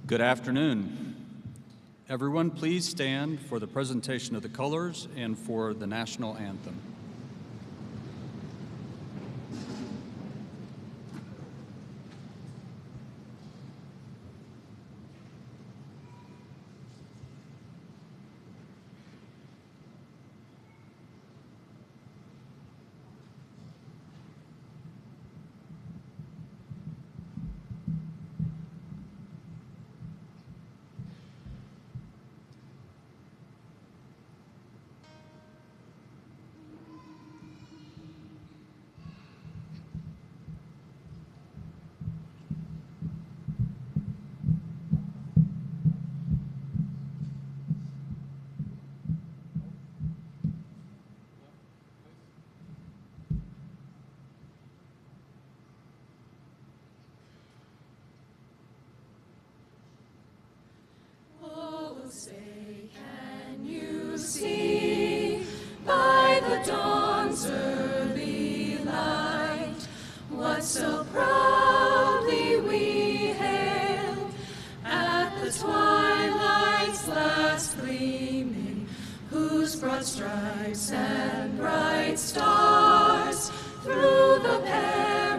Good afternoon. Everyone, please stand for the presentation of the colors and for the national anthem. Say, can you see by the dawn's early light what so proudly we hailed at the twilight's last gleaming, whose broad stripes and bright stars through the perilous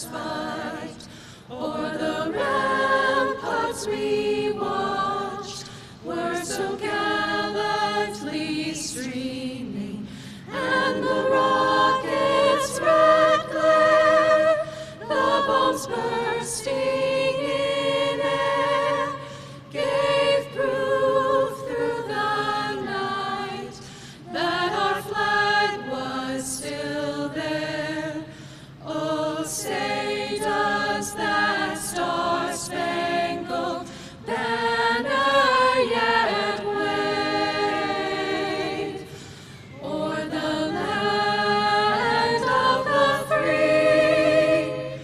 fight o'er the ramparts we watched were so gallantly streaming, and the rockets' red glare, the bombs bursting in air, gave proof through the night that our flag was still there. Oh, say does that star-spangled banner yet wave o'er the land of the free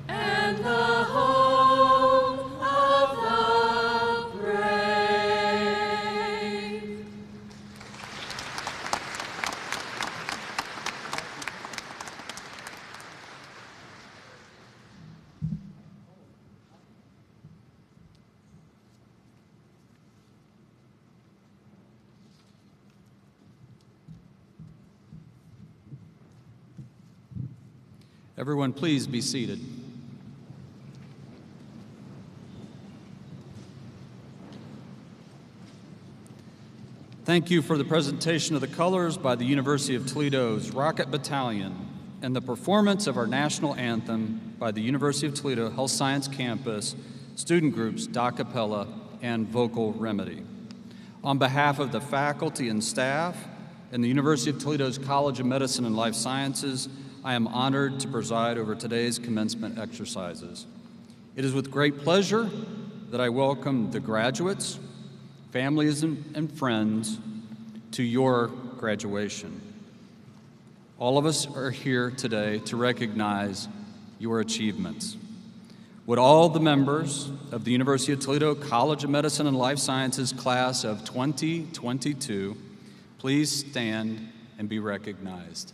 and the home of the brave? Everyone, please be seated. Thank you for the presentation of the colors by the University of Toledo's Rocket Battalion and the performance of our national anthem by the University of Toledo Health Science Campus student groups Da Cappella and Vocal Remedy. On behalf of the faculty and staff and the University of Toledo's College of Medicine and Life Sciences, I am honored to preside over today's commencement exercises. It is with great pleasure that I welcome the graduates, families, and friends to your graduation. All of us are here today to recognize your achievements. Would all the members of the University of Toledo College of Medicine and Life Sciences class of 2022 please stand and be recognized?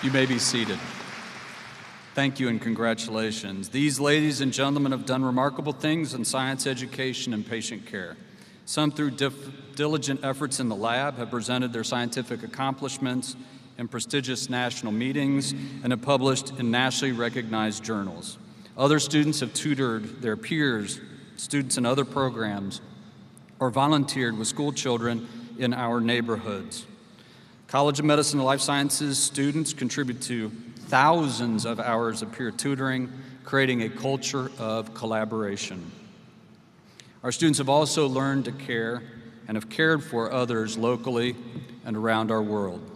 You may be seated. Thank you and congratulations. These ladies and gentlemen have done remarkable things in science education and patient care. Some, through diligent efforts in the lab, have presented their scientific accomplishments in prestigious national meetings and have published in nationally recognized journals. Other students have tutored their peers, students in other programs, or volunteered with school children in our neighborhoods. College of Medicine and Life Sciences students contribute to thousands of hours of peer tutoring, creating a culture of collaboration. Our students have also learned to care and have cared for others locally and around our world.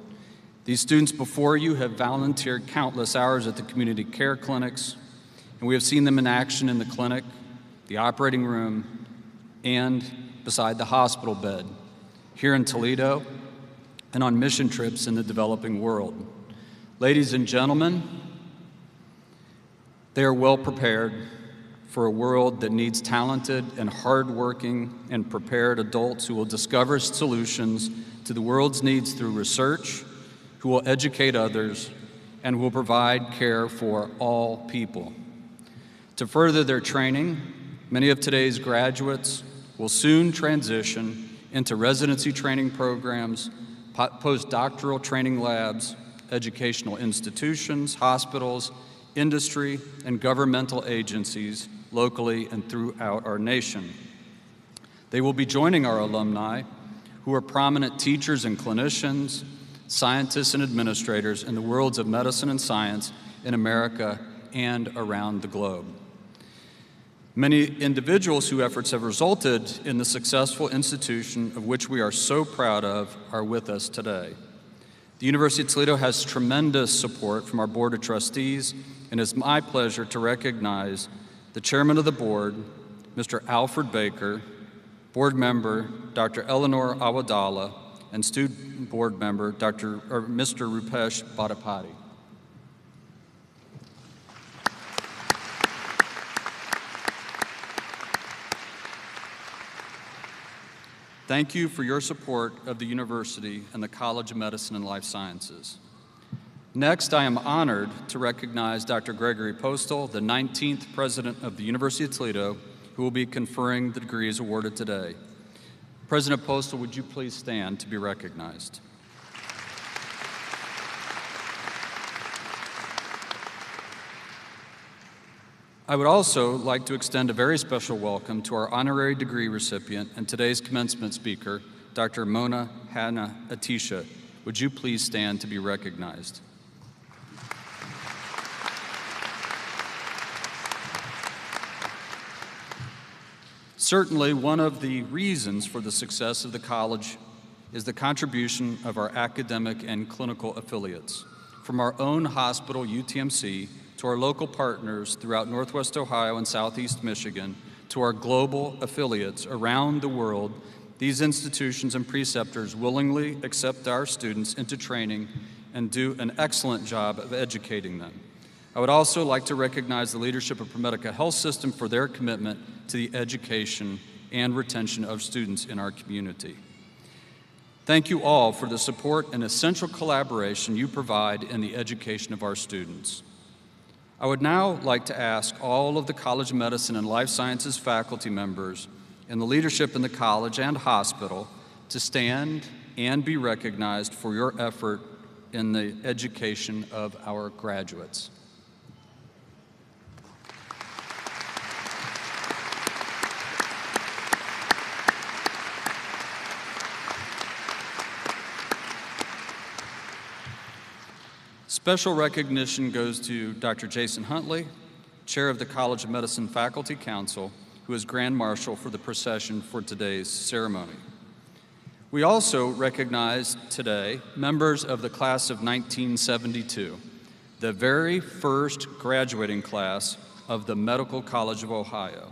These students before you have volunteered countless hours at the community care clinics, and we have seen them in action in the clinic, the operating room, and beside the hospital bed. here in Toledo, and on mission trips in the developing world. Ladies and gentlemen, they are well prepared for a world that needs talented and hardworking and prepared adults who will discover solutions to the world's needs through research, who will educate others, and will provide care for all people. To further their training, many of today's graduates will soon transition into residency training programs, postdoctoral training labs, educational institutions, hospitals, industry, and governmental agencies locally and throughout our nation. They will be joining our alumni, who are prominent teachers and clinicians, scientists and administrators in the worlds of medicine and science in America and around the globe. Many individuals whose efforts have resulted in the successful institution of which we are so proud of are with us today. The University of Toledo has tremendous support from our Board of Trustees, and it's my pleasure to recognize the Chairman of the Board, Mr. Alfred Baker, Board Member Dr. Eleanor Awadallah, and Student Board Member Mr. Rupesh Bhattapati. Thank you for your support of the university and the College of Medicine and Life Sciences. Next, I am honored to recognize Dr. Gregory Postal, the 19th President of the University of Toledo, who will be conferring the degrees awarded today. President Postal, would you please stand to be recognized? I would also like to extend a very special welcome to our honorary degree recipient and today's commencement speaker, Dr. Mona Hanna Atisha. Would you please stand to be recognized? Certainly, one of the reasons for the success of the college is the contribution of our academic and clinical affiliates. From our own hospital, UTMC, to our local partners throughout Northwest Ohio and Southeast Michigan, to our global affiliates around the world, these institutions and preceptors willingly accept our students into training and do an excellent job of educating them. I would also like to recognize the leadership of ProMedica Health System for their commitment to the education and retention of students in our community. Thank you all for the support and essential collaboration you provide in the education of our students. I would now like to ask all of the College of Medicine and Life Sciences faculty members and the leadership in the college and hospital to stand and be recognized for your effort in the education of our graduates. Special recognition goes to Dr. Jason Huntley, Chair of the College of Medicine Faculty Council, who is Grand Marshal for the procession for today's ceremony. We also recognize today members of the class of 1972, the very first graduating class of the Medical College of Ohio.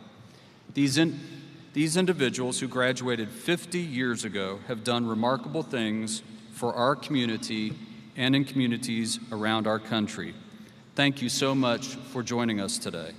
These individuals who graduated 50 years ago have done remarkable things for our community and in communities around our country. Thank you so much for joining us today.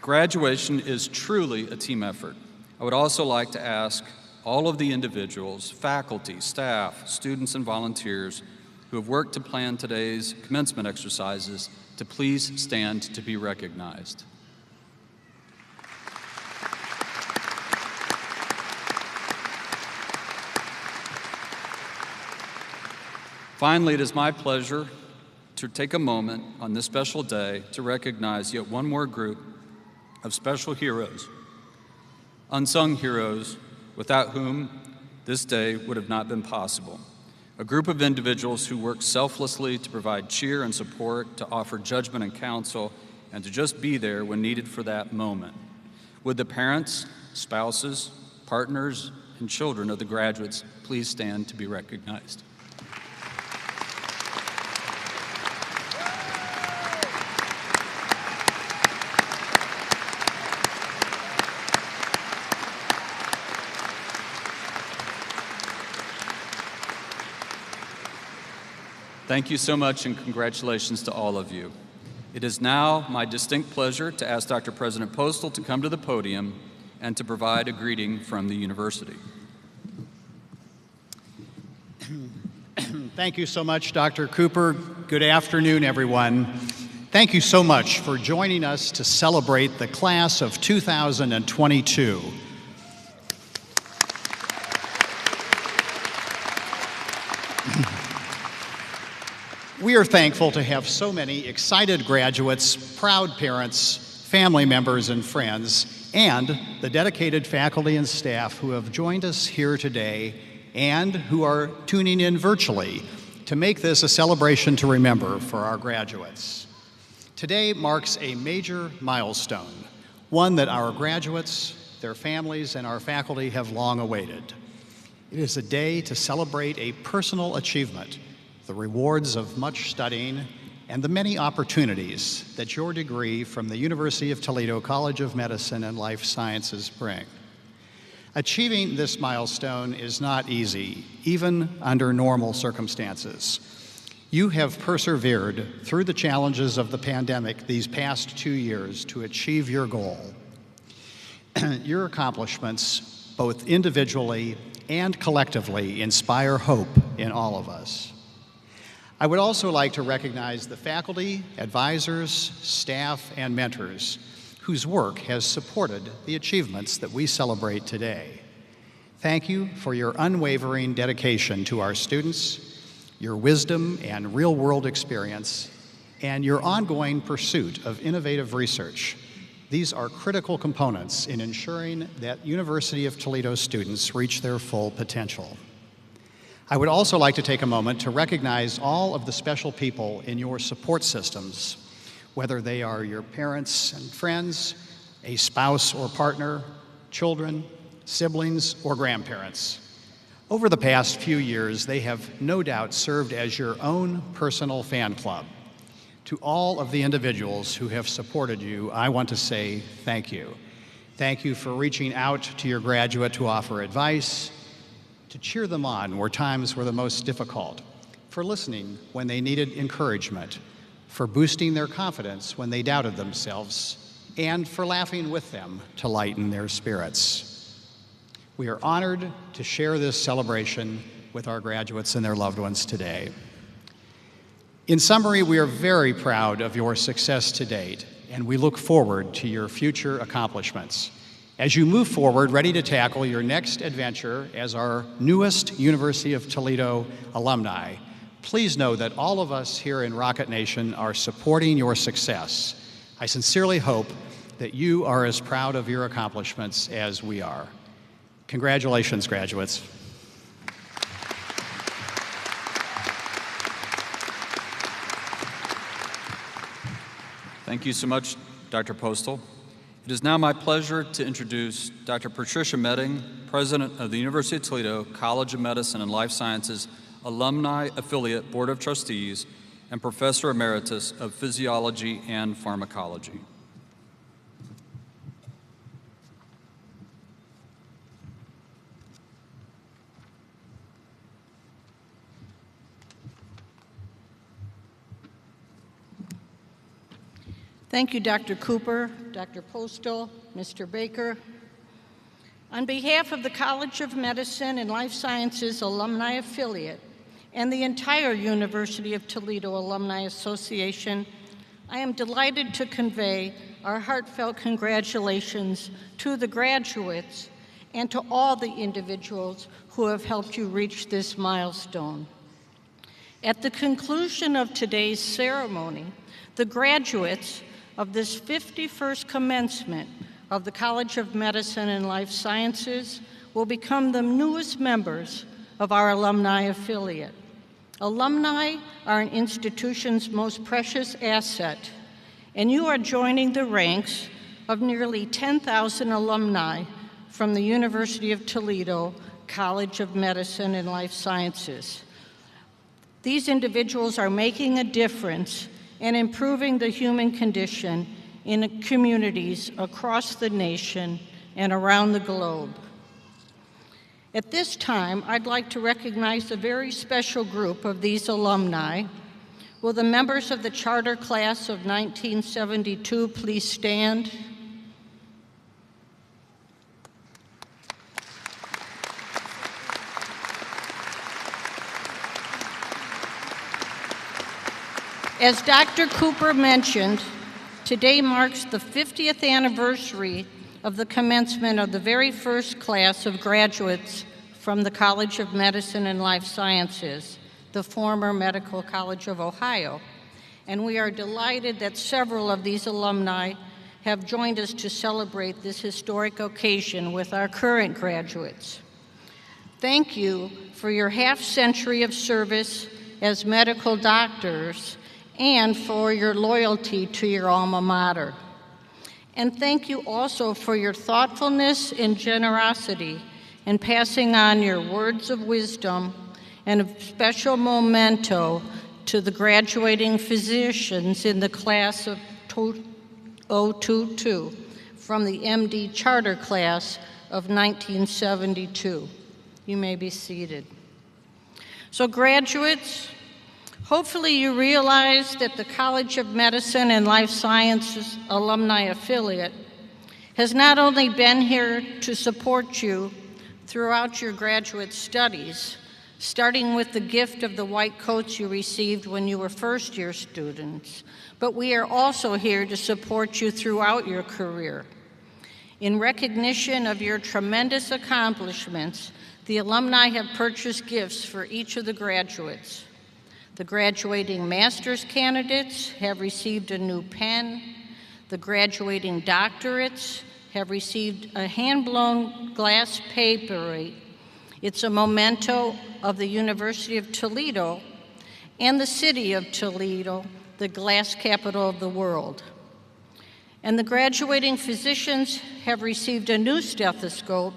Graduation is truly a team effort. I would also like to ask all of the individuals, faculty, staff, students, and volunteers who have worked to plan today's commencement exercises to please stand to be recognized. Finally, it is my pleasure to take a moment on this special day to recognize yet one more group of special heroes, unsung heroes, without whom this day would have not been possible. A group of individuals who work selflessly to provide cheer and support, to offer judgment and counsel, and to just be there when needed for that moment. Would the parents, spouses, partners, and children of the graduates please stand to be recognized? Thank you so much, and congratulations to all of you. It is now my distinct pleasure to ask Dr. President Postal to come to the podium and to provide a greeting from the university. Thank you so much, Dr. Cooper. Good afternoon, everyone. Thank you so much for joining us to celebrate the class of 2022. We are thankful to have so many excited graduates, proud parents, family members, and friends, and the dedicated faculty and staff who have joined us here today and who are tuning in virtually to make this a celebration to remember for our graduates. Today marks a major milestone, one that our graduates, their families, and our faculty have long awaited. It is a day to celebrate a personal achievement, the rewards of much studying, and the many opportunities that your degree from the University of Toledo College of Medicine and Life Sciences bring. Achieving this milestone is not easy, even under normal circumstances. You have persevered through the challenges of the pandemic these past 2 years to achieve your goal. Your accomplishments, both individually and collectively, inspire hope in all of us. I would also like to recognize the faculty, advisors, staff, and mentors whose work has supported the achievements that we celebrate today. Thank you for your unwavering dedication to our students, your wisdom and real-world experience, and your ongoing pursuit of innovative research. These are critical components in ensuring that University of Toledo students reach their full potential. I would also like to take a moment to recognize all of the special people in your support systems, whether they are your parents and friends, a spouse or partner, children, siblings, or grandparents. Over the past few years, they have no doubt served as your own personal fan club. To all of the individuals who have supported you, I want to say thank you. Thank you for reaching out to your graduate to offer advice, to cheer them on where times were the most difficult, for listening when they needed encouragement, for boosting their confidence when they doubted themselves, and for laughing with them to lighten their spirits. We are honored to share this celebration with our graduates and their loved ones today. In summary, we are very proud of your success to date, and we look forward to your future accomplishments. As you move forward, ready to tackle your next adventure as our newest University of Toledo alumni, please know that all of us here in Rocket Nation are supporting your success. I sincerely hope that you are as proud of your accomplishments as we are. Congratulations, graduates. Thank you so much, Dr. Postal. It is now my pleasure to introduce Dr. Patricia Medding, President of the University of Toledo College of Medicine and Life Sciences Alumni Affiliate Board of Trustees and Professor Emeritus of Physiology and Pharmacology. Thank you, Dr. Cooper, Dr. Postal, Mr. Baker. On behalf of the College of Medicine and Life Sciences Alumni Affiliate and the entire University of Toledo Alumni Association, I am delighted to convey our heartfelt congratulations to the graduates and to all the individuals who have helped you reach this milestone. At the conclusion of today's ceremony, the graduates of this 51st commencement of the College of Medicine and Life Sciences will become the newest members of our alumni affiliate. Alumni are an institution's most precious asset, and you are joining the ranks of nearly 10,000 alumni from the University of Toledo College of Medicine and Life Sciences. These individuals are making a difference and improving the human condition in communities across the nation and around the globe. At this time, I'd like to recognize a very special group of these alumni. Will the members of the charter class of 1972 please stand? As Dr. Cooper mentioned, today marks the 50th anniversary of the commencement of the very first class of graduates from the College of Medicine and Life Sciences, the former Medical College of Ohio. And we are delighted that several of these alumni have joined us to celebrate this historic occasion with our current graduates. Thank you for your half-century of service as medical doctors and for your loyalty to your alma mater. And thank you also for your thoughtfulness and generosity in passing on your words of wisdom and a special memento to the graduating physicians in the class of 2022 from the MD charter class of 1972. You may be seated. So graduates, hopefully you realize that the College of Medicine and Life Sciences Alumni Affiliate has not only been here to support you throughout your graduate studies, starting with the gift of the white coats you received when you were first-year students, but we are also here to support you throughout your career. In recognition of your tremendous accomplishments, the alumni have purchased gifts for each of the graduates. The graduating master's candidates have received a new pen. The graduating doctorates have received a hand-blown glass paperweight. It's a memento of the University of Toledo and the city of Toledo, the glass capital of the world. And the graduating physicians have received a new stethoscope.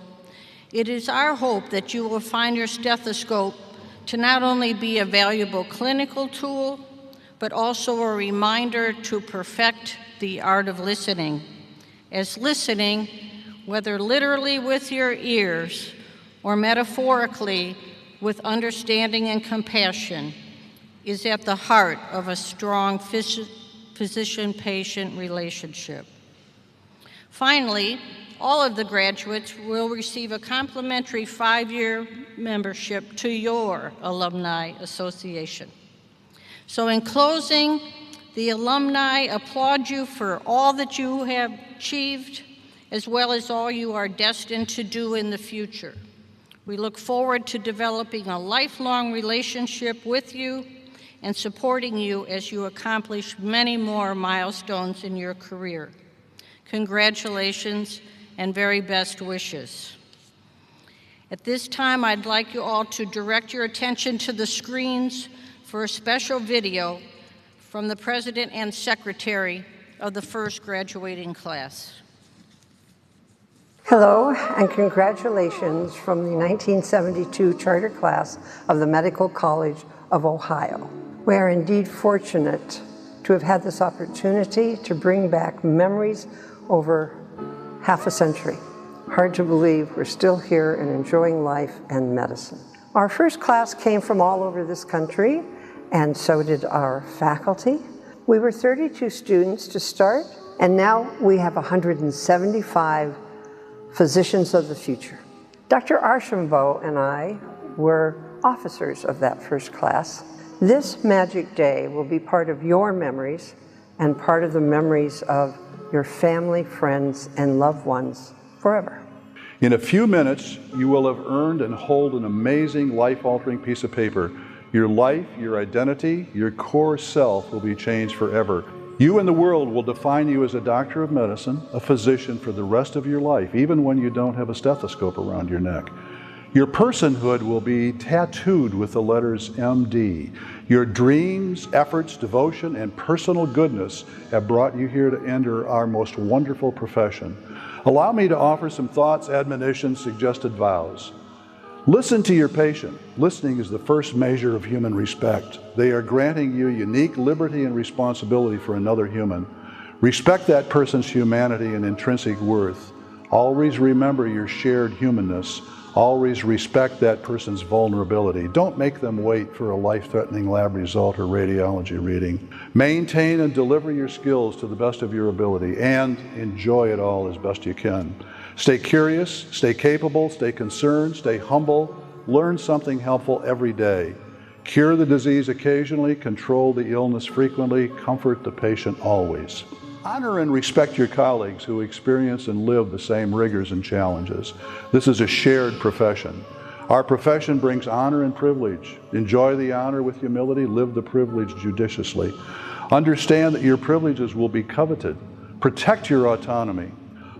It is our hope that you will find your stethoscope to not only be a valuable clinical tool, but also a reminder to perfect the art of listening. As listening, whether literally with your ears or metaphorically with understanding and compassion, is at the heart of a strong physician-patient relationship. Finally, all of the graduates will receive a complimentary 5-year membership to your alumni association. So in closing, the alumni applaud you for all that you have achieved, as well as all you are destined to do in the future. We look forward to developing a lifelong relationship with you and supporting you as you accomplish many more milestones in your career. Congratulations and very best wishes. At this time, I'd like you all to direct your attention to the screens for a special video from the President and Secretary of the first graduating class. Hello, and congratulations from the 1972 charter class of the Medical College of Ohio. We are indeed fortunate to have had this opportunity to bring back memories over half a century. Hard to believe we're still here and enjoying life and medicine. Our first class came from all over this country, and so did our faculty. We were 32 students to start, and now we have 175 physicians of the future. Dr. Archambault and I were officers of that first class. This magic day will be part of your memories and part of the memories of your family, friends, and loved ones forever. In a few minutes, you will have earned and hold an amazing life-altering piece of paper. Your life, your identity, your core self will be changed forever. You and the world will define you as a doctor of medicine, a physician for the rest of your life, even when you don't have a stethoscope around your neck. Your personhood will be tattooed with the letters MD. Your dreams, efforts, devotion, and personal goodness have brought you here to enter our most wonderful profession. Allow me to offer some thoughts, admonitions, suggested vows. Listen to your patient. Listening is the first measure of human respect. They are granting you unique liberty and responsibility for another human. Respect that person's humanity and intrinsic worth. Always remember your shared humanness. Always respect that person's vulnerability. Don't make them wait for a life-threatening lab result or radiology reading. Maintain and deliver your skills to the best of your ability and enjoy it all as best you can. Stay curious, stay capable, stay concerned, stay humble, learn something helpful every day. Cure the disease occasionally, control the illness frequently, comfort the patient always. Honor and respect your colleagues who experience and live the same rigors and challenges. This is a shared profession. Our profession brings honor and privilege. Enjoy the honor with humility, live the privilege judiciously. Understand that your privileges will be coveted. Protect your autonomy.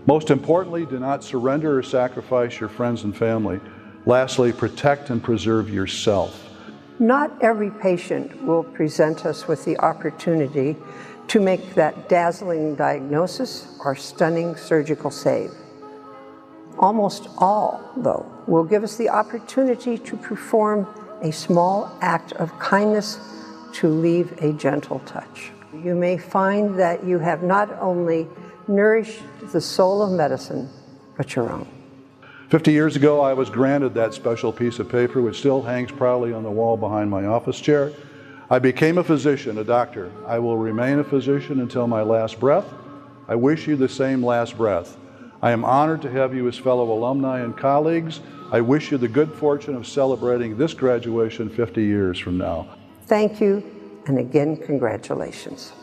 Most importantly, do not surrender or sacrifice your friends and family. Lastly, protect and preserve yourself. Not every patient will present us with the opportunity to make that dazzling diagnosis or stunning surgical save. Almost all, though, will give us the opportunity to perform a small act of kindness to leave a gentle touch. You may find that you have not only nourished the soul of medicine, but your own. 50 years ago, I was granted that special piece of paper, which still hangs proudly on the wall behind my office chair. I became a physician, a doctor. I will remain a physician until my last breath. I wish you the same last breath. I am honored to have you as fellow alumni and colleagues. I wish you the good fortune of celebrating this graduation 50 years from now. Thank you, and again, congratulations.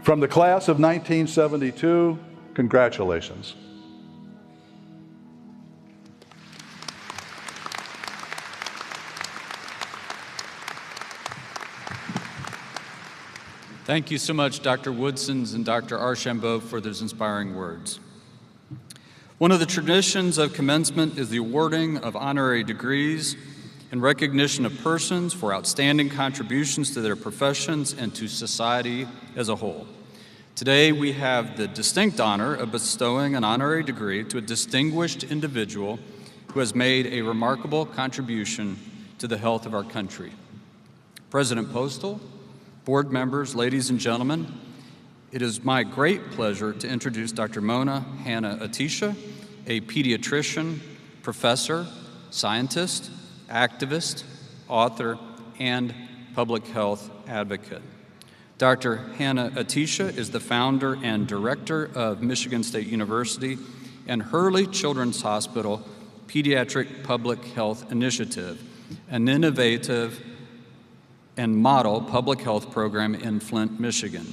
From the class of 1972, congratulations. Thank you so much, Dr. Woodsons and Dr. Archambault, for those inspiring words. One of the traditions of commencement is the awarding of honorary degrees in recognition of persons for outstanding contributions to their professions and to society as a whole. Today, we have the distinct honor of bestowing an honorary degree to a distinguished individual who has made a remarkable contribution to the health of our country. President Postal, board members, ladies and gentlemen, it is my great pleasure to introduce Dr. Mona Hanna-Attisha, a pediatrician, professor, scientist, activist, author, and public health advocate. Dr. Hanna-Attisha is the founder and director of Michigan State University and Hurley Children's Hospital Pediatric Public Health Initiative, an innovative and model public health program in Flint, Michigan.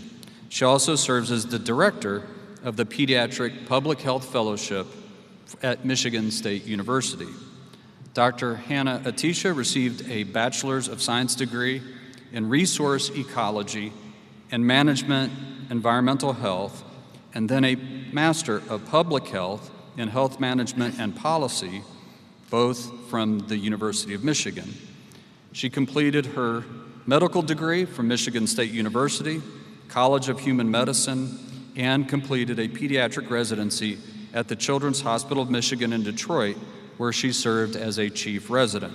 She also serves as the director of the Pediatric Public Health Fellowship at Michigan State University. Dr. Hanna-Attisha received a Bachelor's of Science degree in Resource Ecology and Management Environmental Health, and then a Master of Public Health in Health Management and Policy, both from the University of Michigan. She completed her medical degree from Michigan State University, College of Human Medicine, and completed a pediatric residency at the Children's Hospital of Michigan in Detroit, where she served as a chief resident.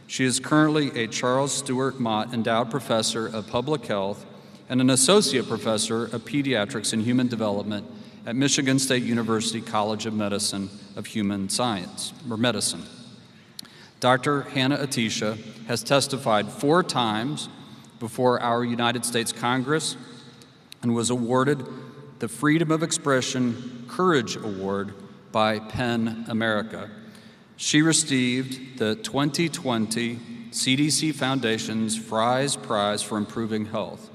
She is currently a Charles Stewart Mott Endowed Professor of Public Health and an Associate Professor of Pediatrics and Human Development at Michigan State University College of Medicine of Human Science, or Medicine. Dr. Hanna-Attisha has testified 4 times before our United States Congress and was awarded the Freedom of Expression Courage Award by PEN America. She received the 2020 CDC Foundation's Fries Prize for Improving Health.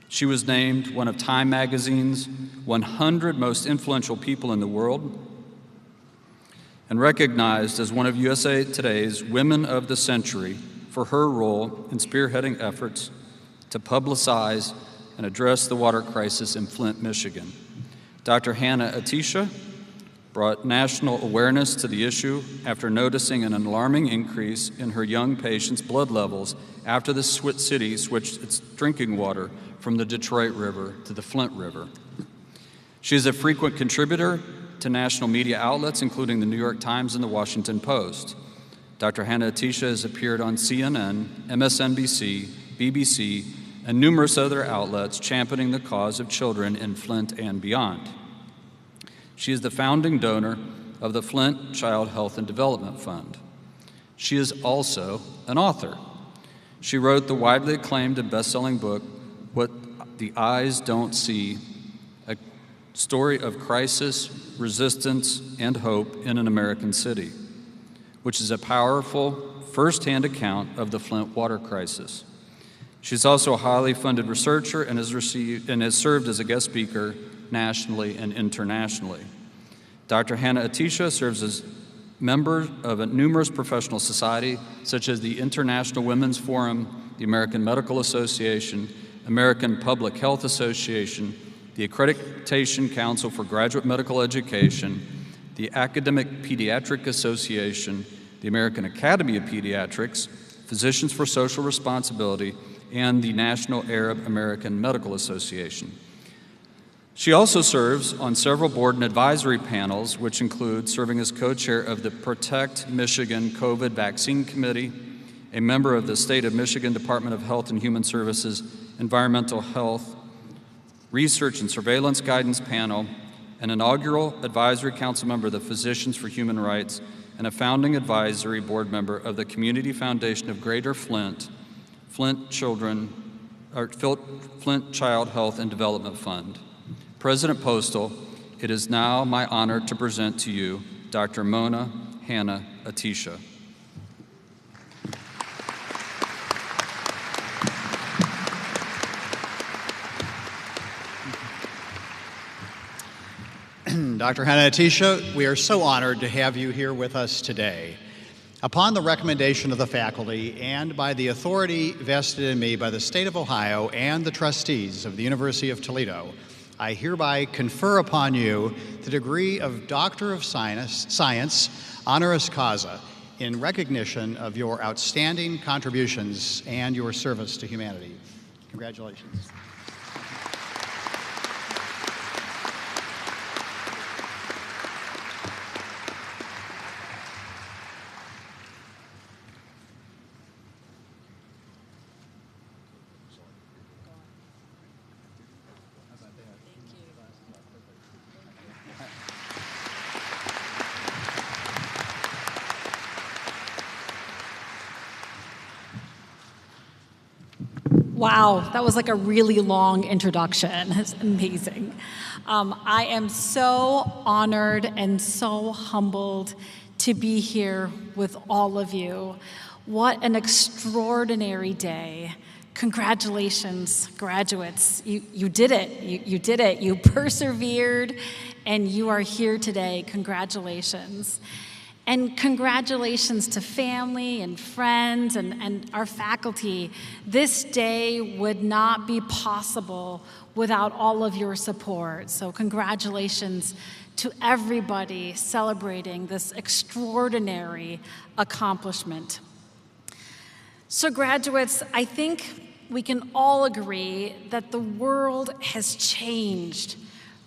She was named one of Time Magazine's 100 most influential people in the world and recognized as one of USA Today's Women of the Century for her role in spearheading efforts to publicize and address the water crisis in Flint, Michigan. Dr. Hanna-Attisha brought national awareness to the issue after noticing an alarming increase in her young patients' blood levels after the city switched its drinking water from the Detroit River to the Flint River. She is a frequent contributor to national media outlets, including the New York Times and the Washington Post. Dr. Hanna-Attisha has appeared on CNN, MSNBC, BBC, and numerous other outlets championing the cause of children in Flint and beyond. She is the founding donor of the Flint Child Health and Development Fund. She is also an author. She wrote the widely acclaimed and best-selling book, What the Eyes Don't See, a story of crisis, resistance, and hope in an American city, which is a powerful first-hand account of the Flint water crisis. She's also a highly funded researcher and has served as a guest speaker nationally and internationally. Dr. Hannah Atisha serves as member of numerous professional societies, such as the International Women's Forum, the American Medical Association, American Public Health Association, the Accreditation Council for Graduate Medical Education, the Academic Pediatric Association, the American Academy of Pediatrics, Physicians for Social Responsibility, and the National Arab American Medical Association. She also serves on several board and advisory panels, which include serving as co-chair of the Protect Michigan COVID Vaccine Committee, a member of the State of Michigan Department of Health and Human Services Environmental Health Research and Surveillance Guidance Panel, an inaugural advisory council member of the Physicians for Human Rights, and a founding advisory board member of the Community Foundation of Greater Flint, Flint Child Health and Development Fund. President Postal, it is now my honor to present to you Dr. Mona Hannah Atisha. Dr. Hannah Atisha, we are so honored to have you here with us today. Upon the recommendation of the faculty and by the authority vested in me by the state of Ohio and the trustees of the University of Toledo, I hereby confer upon you the degree of Doctor of Science, honoris causa, in recognition of your outstanding contributions and your service to humanity. Congratulations. Wow, that was like a really long introduction. It's amazing. I am so honored and so humbled to be here with all of you. What an extraordinary day. Congratulations, graduates. You did it. You did it. You persevered, and you are here today. Congratulations. And congratulations to family and friends and our faculty. This day would not be possible without all of your support. So congratulations to everybody celebrating this extraordinary accomplishment. So graduates, I think we can all agree that the world has changed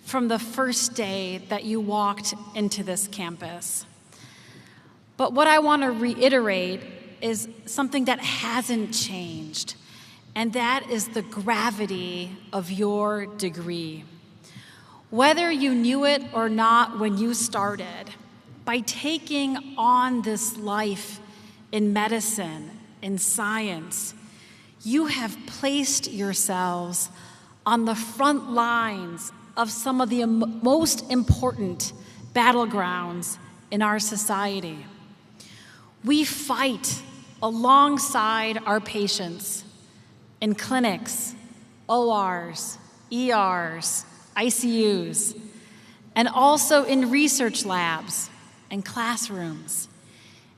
from the first day that you walked into this campus. But what I want to reiterate is something that hasn't changed, and that is the gravity of your degree. Whether you knew it or not when you started, by taking on this life in medicine, in science, you have placed yourselves on the front lines of some of the most important battlegrounds in our society. We fight alongside our patients in clinics, ORs, ERs, ICUs, and also in research labs and classrooms,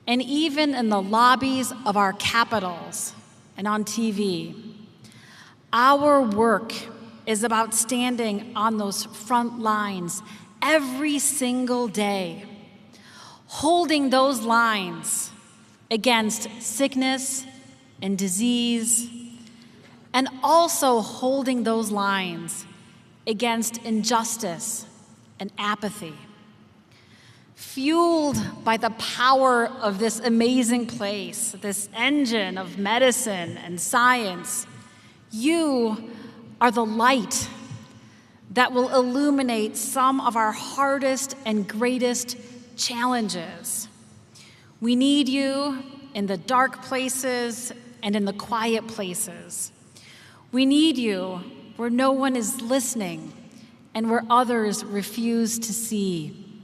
and even in the lobbies of our capitals and on TV. Our work is about standing on those front lines every single day, holding those lines against sickness and disease, and also holding those lines against injustice and apathy. Fueled by the power of this amazing place, this engine of medicine and science, you are the light that will illuminate some of our hardest and greatest challenges. We need you in the dark places and in the quiet places. We need you where no one is listening and where others refuse to see.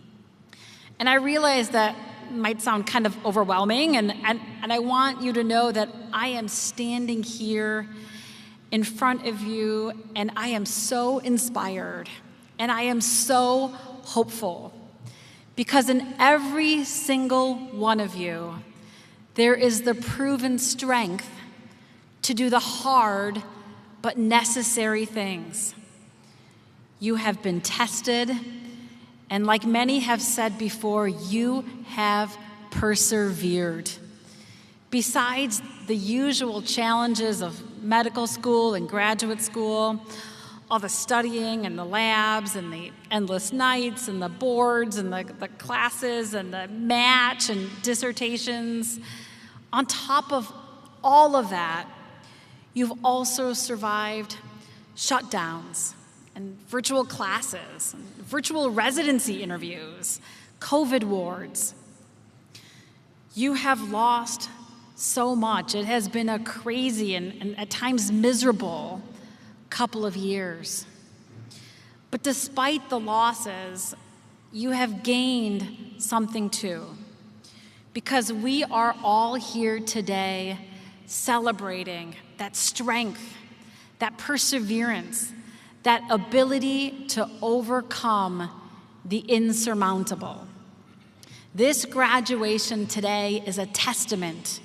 And I realize that might sound kind of overwhelming, and I want you to know that I am standing here in front of you, and I am so inspired, and I am so hopeful, because in every single one of you, there is the proven strength to do the hard but necessary things. You have been tested, and like many have said before, you have persevered. Besides the usual challenges of medical school and graduate school, all the studying and the labs and the endless nights and the boards and the classes and the match and dissertations, on top of all of that, you've also survived shutdowns and virtual classes, and virtual residency interviews, COVID wards. You have lost so much. It has been a crazy and at times miserable couple of years. But despite the losses, you have gained something too, because we are all here today celebrating that strength, that perseverance, that ability to overcome the insurmountable. This graduation today is a testament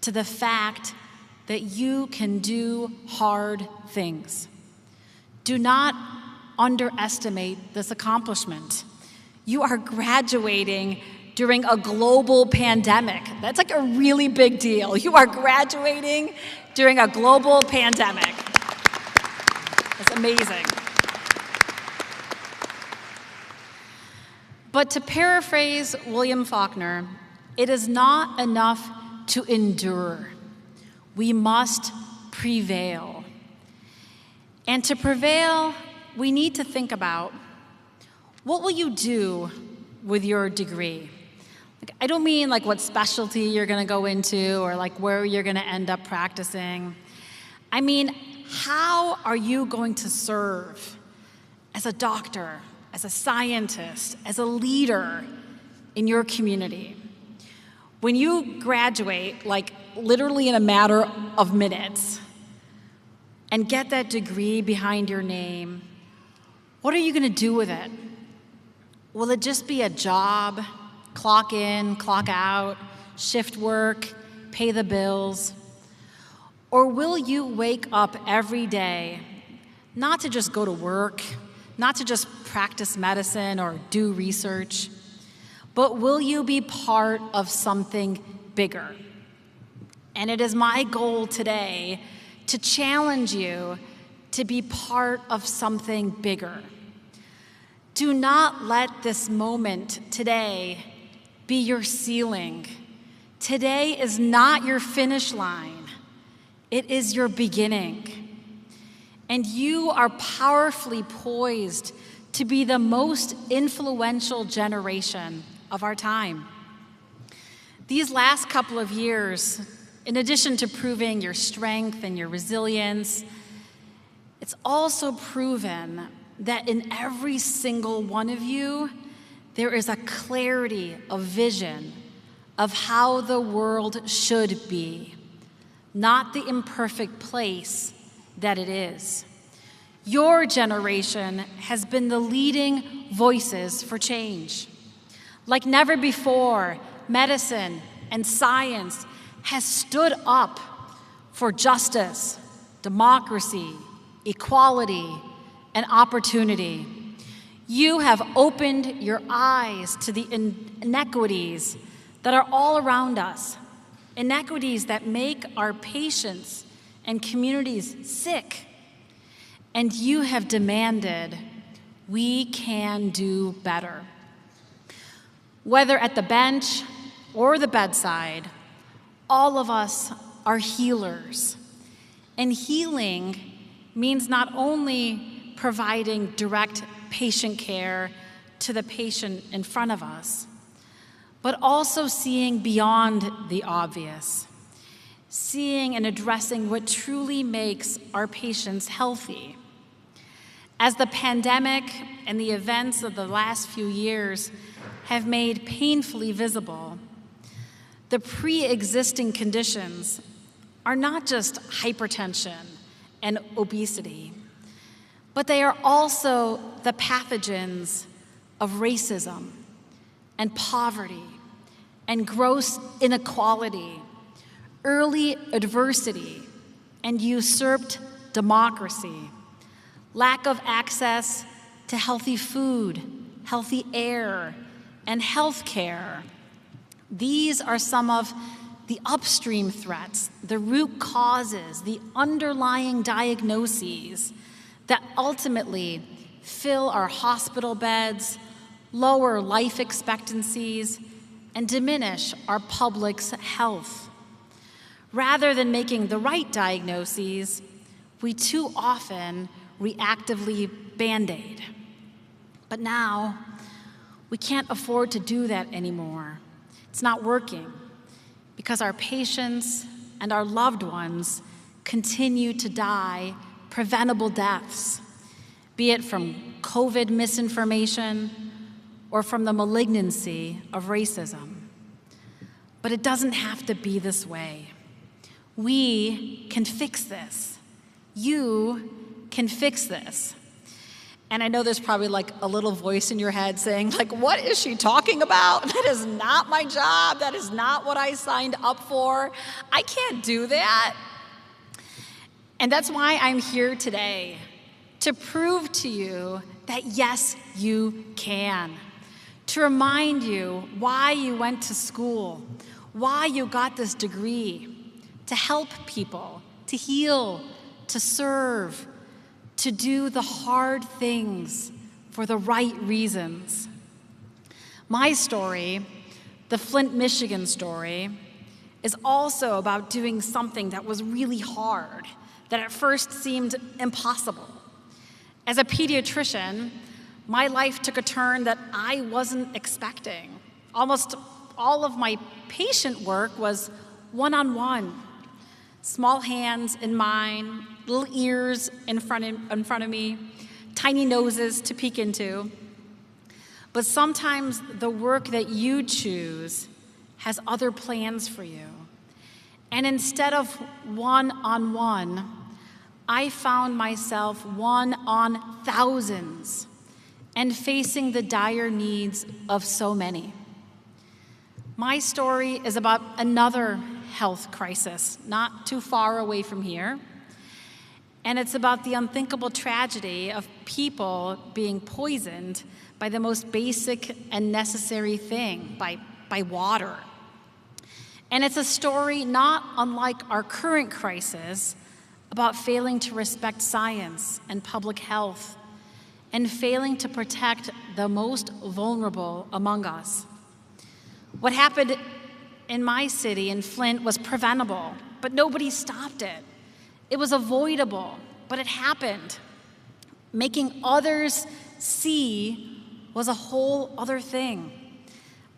to the fact that you can do hard things. Do not underestimate this accomplishment. You are graduating during a global pandemic. That's like a really big deal. You are graduating during a global pandemic. It's amazing. But to paraphrase William Faulkner, it is not enough to endure. We must prevail. And to prevail, we need to think about, what will you do with your degree? I don't mean like what specialty you're going to go into or like where you're going to end up practicing. I mean, how are you going to serve as a doctor, as a scientist, as a leader in your community? When you graduate, like literally in a matter of minutes, and get that degree behind your name, what are you going to do with it? Will it just be a job, clock in, clock out, shift work, pay the bills? Or will you wake up every day, not to just go to work, not to just practice medicine or do research, but will you be part of something bigger? And it is my goal today to challenge you to be part of something bigger. Do not let this moment today be your ceiling. Today is not your finish line. It is your beginning. And you are powerfully poised to be the most influential generation of our time. These last couple of years, in addition to proving your strength and your resilience, it's also proven that in every single one of you, there is a clarity of vision of how the world should be, not the imperfect place that it is. Your generation has been the leading voices for change. Like never before, medicine and science has stood up for justice, democracy, equality, and opportunity. You have opened your eyes to the inequities that are all around us, inequities that make our patients and communities sick. And you have demanded, we can do better. Whether at the bench or the bedside, all of us are healers. And healing means not only providing direct patient care to the patient in front of us, but also seeing beyond the obvious, seeing and addressing what truly makes our patients healthy. As the pandemic and the events of the last few years have made painfully visible, the pre-existing conditions are not just hypertension and obesity, but they are also the pathogens of racism and poverty and gross inequality, early adversity and usurped democracy, lack of access to healthy food, healthy air, and health care. These are some of the upstream threats, the root causes, the underlying diagnoses that ultimately fill our hospital beds, lower life expectancies, and diminish our public's health. Rather than making the right diagnoses, we too often reactively Band-Aid. But now, we can't afford to do that anymore. It's not working because our patients and our loved ones continue to die preventable deaths, be it from COVID misinformation or from the malignancy of racism. But it doesn't have to be this way. We can fix this. You can fix this. And I know there's probably like a little voice in your head saying, like, what is she talking about? That is not my job. That is not what I signed up for. I can't do that. And that's why I'm here today, to prove to you that yes, you can. To remind you why you went to school, why you got this degree, to help people, to heal, to serve, to do the hard things for the right reasons. My story, the Flint, Michigan story, is also about doing something that was really hard, that at first seemed impossible. As a pediatrician, my life took a turn that I wasn't expecting. Almost all of my patient work was one-on-one. Small hands in mine, little ears in front of me, tiny noses to peek into. But sometimes the work that you choose has other plans for you. And instead of one-on-one, I found myself one on thousands and facing the dire needs of so many. My story is about another health crisis, not too far away from here. And it's about the unthinkable tragedy of people being poisoned by the most basic and necessary thing, by water. And it's a story not unlike our current crisis about failing to respect science and public health and failing to protect the most vulnerable among us. What happened in my city, in Flint, was preventable, but nobody stopped it. It was avoidable, but it happened. Making others see was a whole other thing.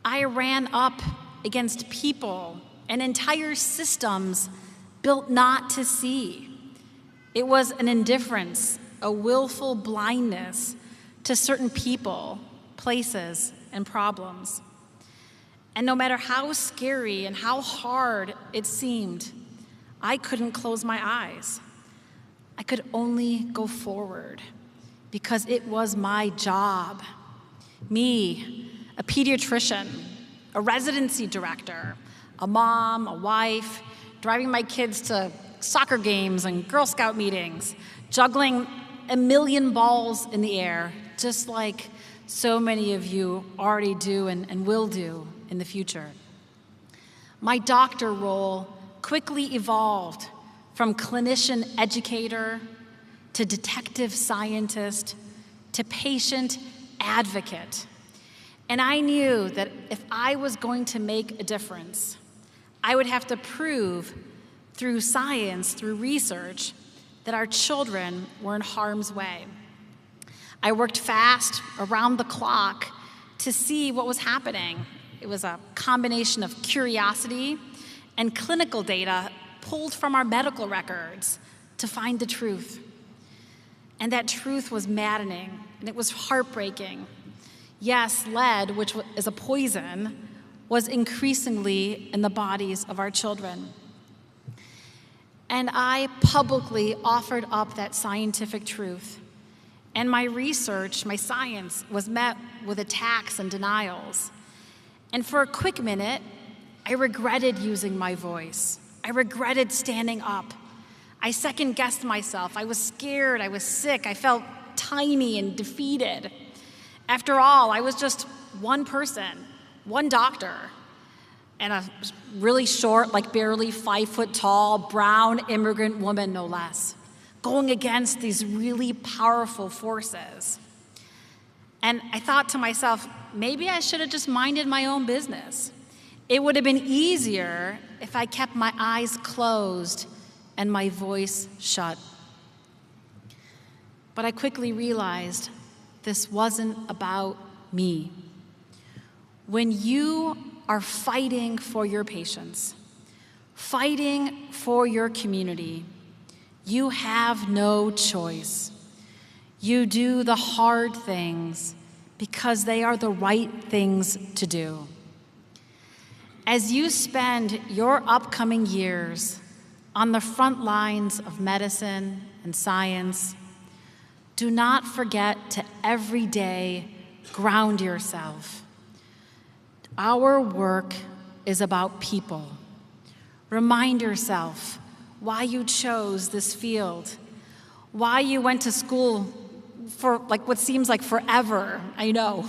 I ran up against people and entire systems built not to see. It was an indifference, a willful blindness to certain people, places, and problems. And no matter how scary and how hard it seemed, I couldn't close my eyes. I could only go forward because it was my job. Me, a pediatrician, a residency director, a mom, a wife, driving my kids to soccer games and Girl Scout meetings, juggling a million balls in the air, just like so many of you already do and will do in the future. My doctor role quickly evolved from clinician educator to detective scientist to patient advocate. And I knew that if I was going to make a difference, I would have to prove through science, through research, that our children were in harm's way. I worked fast, around the clock, to see what was happening It was a combination of curiosity and clinical data pulled from our medical records to find the truth. And that truth was maddening, and it was heartbreaking. Yes, lead, which is a poison, was increasingly in the bodies of our children. And I publicly offered up that scientific truth. And my research, my science, was met with attacks and denials. And for a quick minute, I regretted using my voice. I regretted standing up. I second-guessed myself. I was scared. I was sick. I felt tiny and defeated. After all, I was just one person, one doctor, and a really short, like barely 5 foot tall, brown immigrant woman, no less, going against these really powerful forces. And I thought to myself, maybe I should have just minded my own business. It would have been easier if I kept my eyes closed and my voice shut. But I quickly realized this wasn't about me. When you are fighting for your patients, fighting for your community, you have no choice. You do the hard things because they are the right things to do. As you spend your upcoming years on the front lines of medicine and science, do not forget to every day ground yourself. Our work is about people. Remind yourself why you chose this field, why you went to school for like what seems like forever, I know,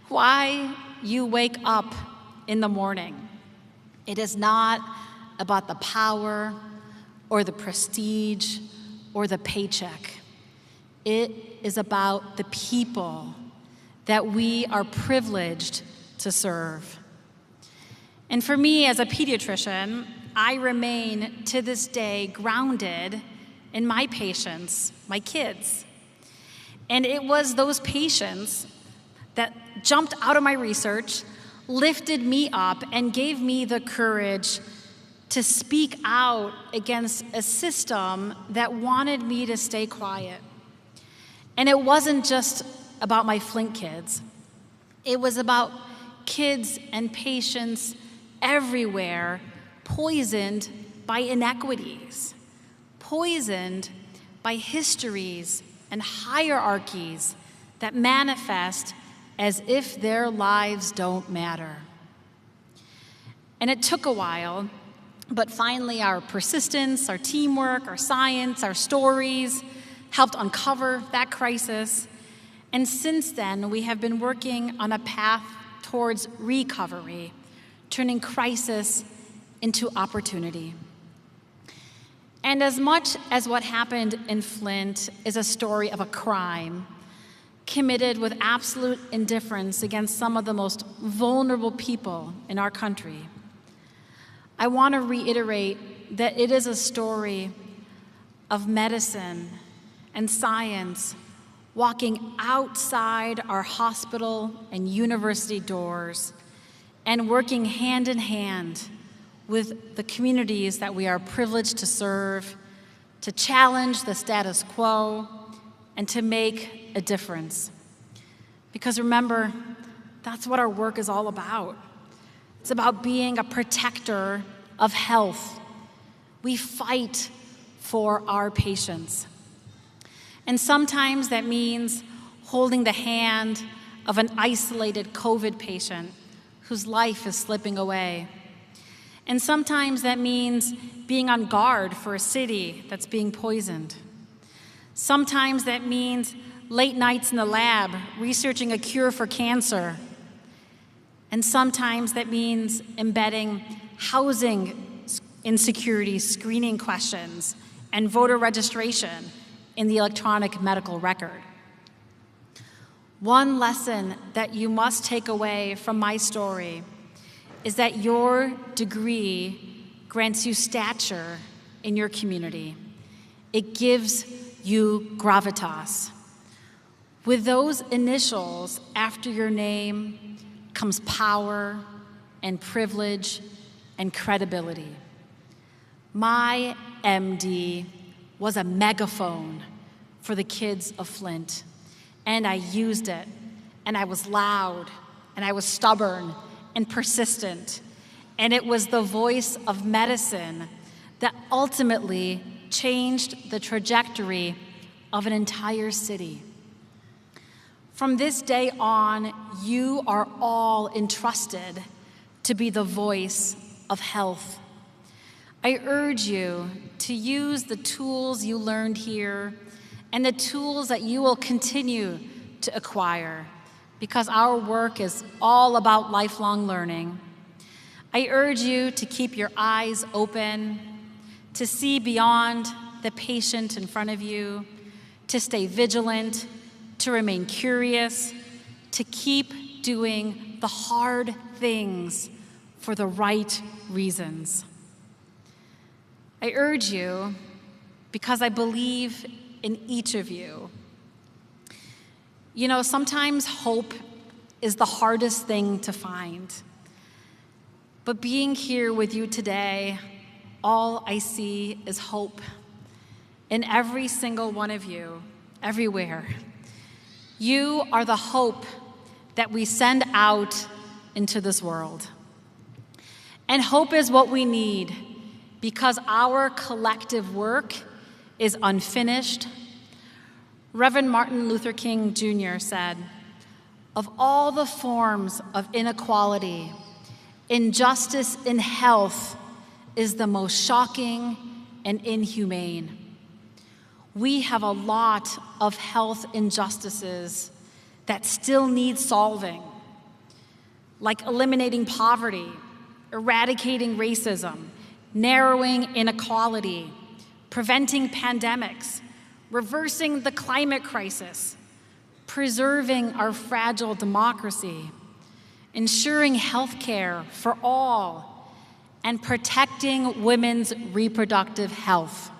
why you wake up in the morning. It is not about the power or the prestige or the paycheck. It is about the people that we are privileged to serve. And for me as a pediatrician, I remain to this day grounded in my patients, my kids. And it was those patients that jumped out of my research, lifted me up, and gave me the courage to speak out against a system that wanted me to stay quiet. And it wasn't just about my Flint kids. It was about kids and patients everywhere poisoned by inequities, poisoned by histories and hierarchies that manifest as if their lives don't matter. And it took a while, but finally our persistence, our teamwork, our science, our stories helped uncover that crisis. And since then, we have been working on a path towards recovery, turning crisis into opportunity. And as much as what happened in Flint is a story of a crime committed with absolute indifference against some of the most vulnerable people in our country, I want to reiterate that it is a story of medicine and science walking outside our hospital and university doors and working hand in hand with the communities that we are privileged to serve, to challenge the status quo, and to make a difference. Because remember, that's what our work is all about. It's about being a protector of health. We fight for our patients. And sometimes that means holding the hand of an isolated COVID patient whose life is slipping away. And sometimes that means being on guard for a city that's being poisoned. Sometimes that means late nights in the lab researching a cure for cancer. And sometimes that means embedding housing insecurity screening questions and voter registration in the electronic medical record. One lesson that you must take away from my story is that your degree grants you stature in your community. It gives you gravitas. With those initials after your name, comes power and privilege and credibility. My MD was a megaphone for the kids of Flint, and I used it, and I was loud, and I was stubborn and persistent, and it was the voice of medicine that ultimately changed the trajectory of an entire city. From this day on, you are all entrusted to be the voice of health. I urge you to use the tools you learned here and the tools that you will continue to acquire, because our work is all about lifelong learning. I urge you to keep your eyes open, to see beyond the patient in front of you, to stay vigilant, to remain curious, to keep doing the hard things for the right reasons. I urge you because I believe in each of you. You know, sometimes hope is the hardest thing to find. But being here with you today, all I see is hope in every single one of you, everywhere. You are the hope that we send out into this world. And hope is what we need because our collective work is unfinished. Reverend Martin Luther King Jr. said, "Of all the forms of inequality, injustice in health is the most shocking and inhumane." We have a lot of health injustices that still need solving, like eliminating poverty, eradicating racism, narrowing inequality, preventing pandemics, reversing the climate crisis, preserving our fragile democracy, ensuring health care for all, and protecting women's reproductive health.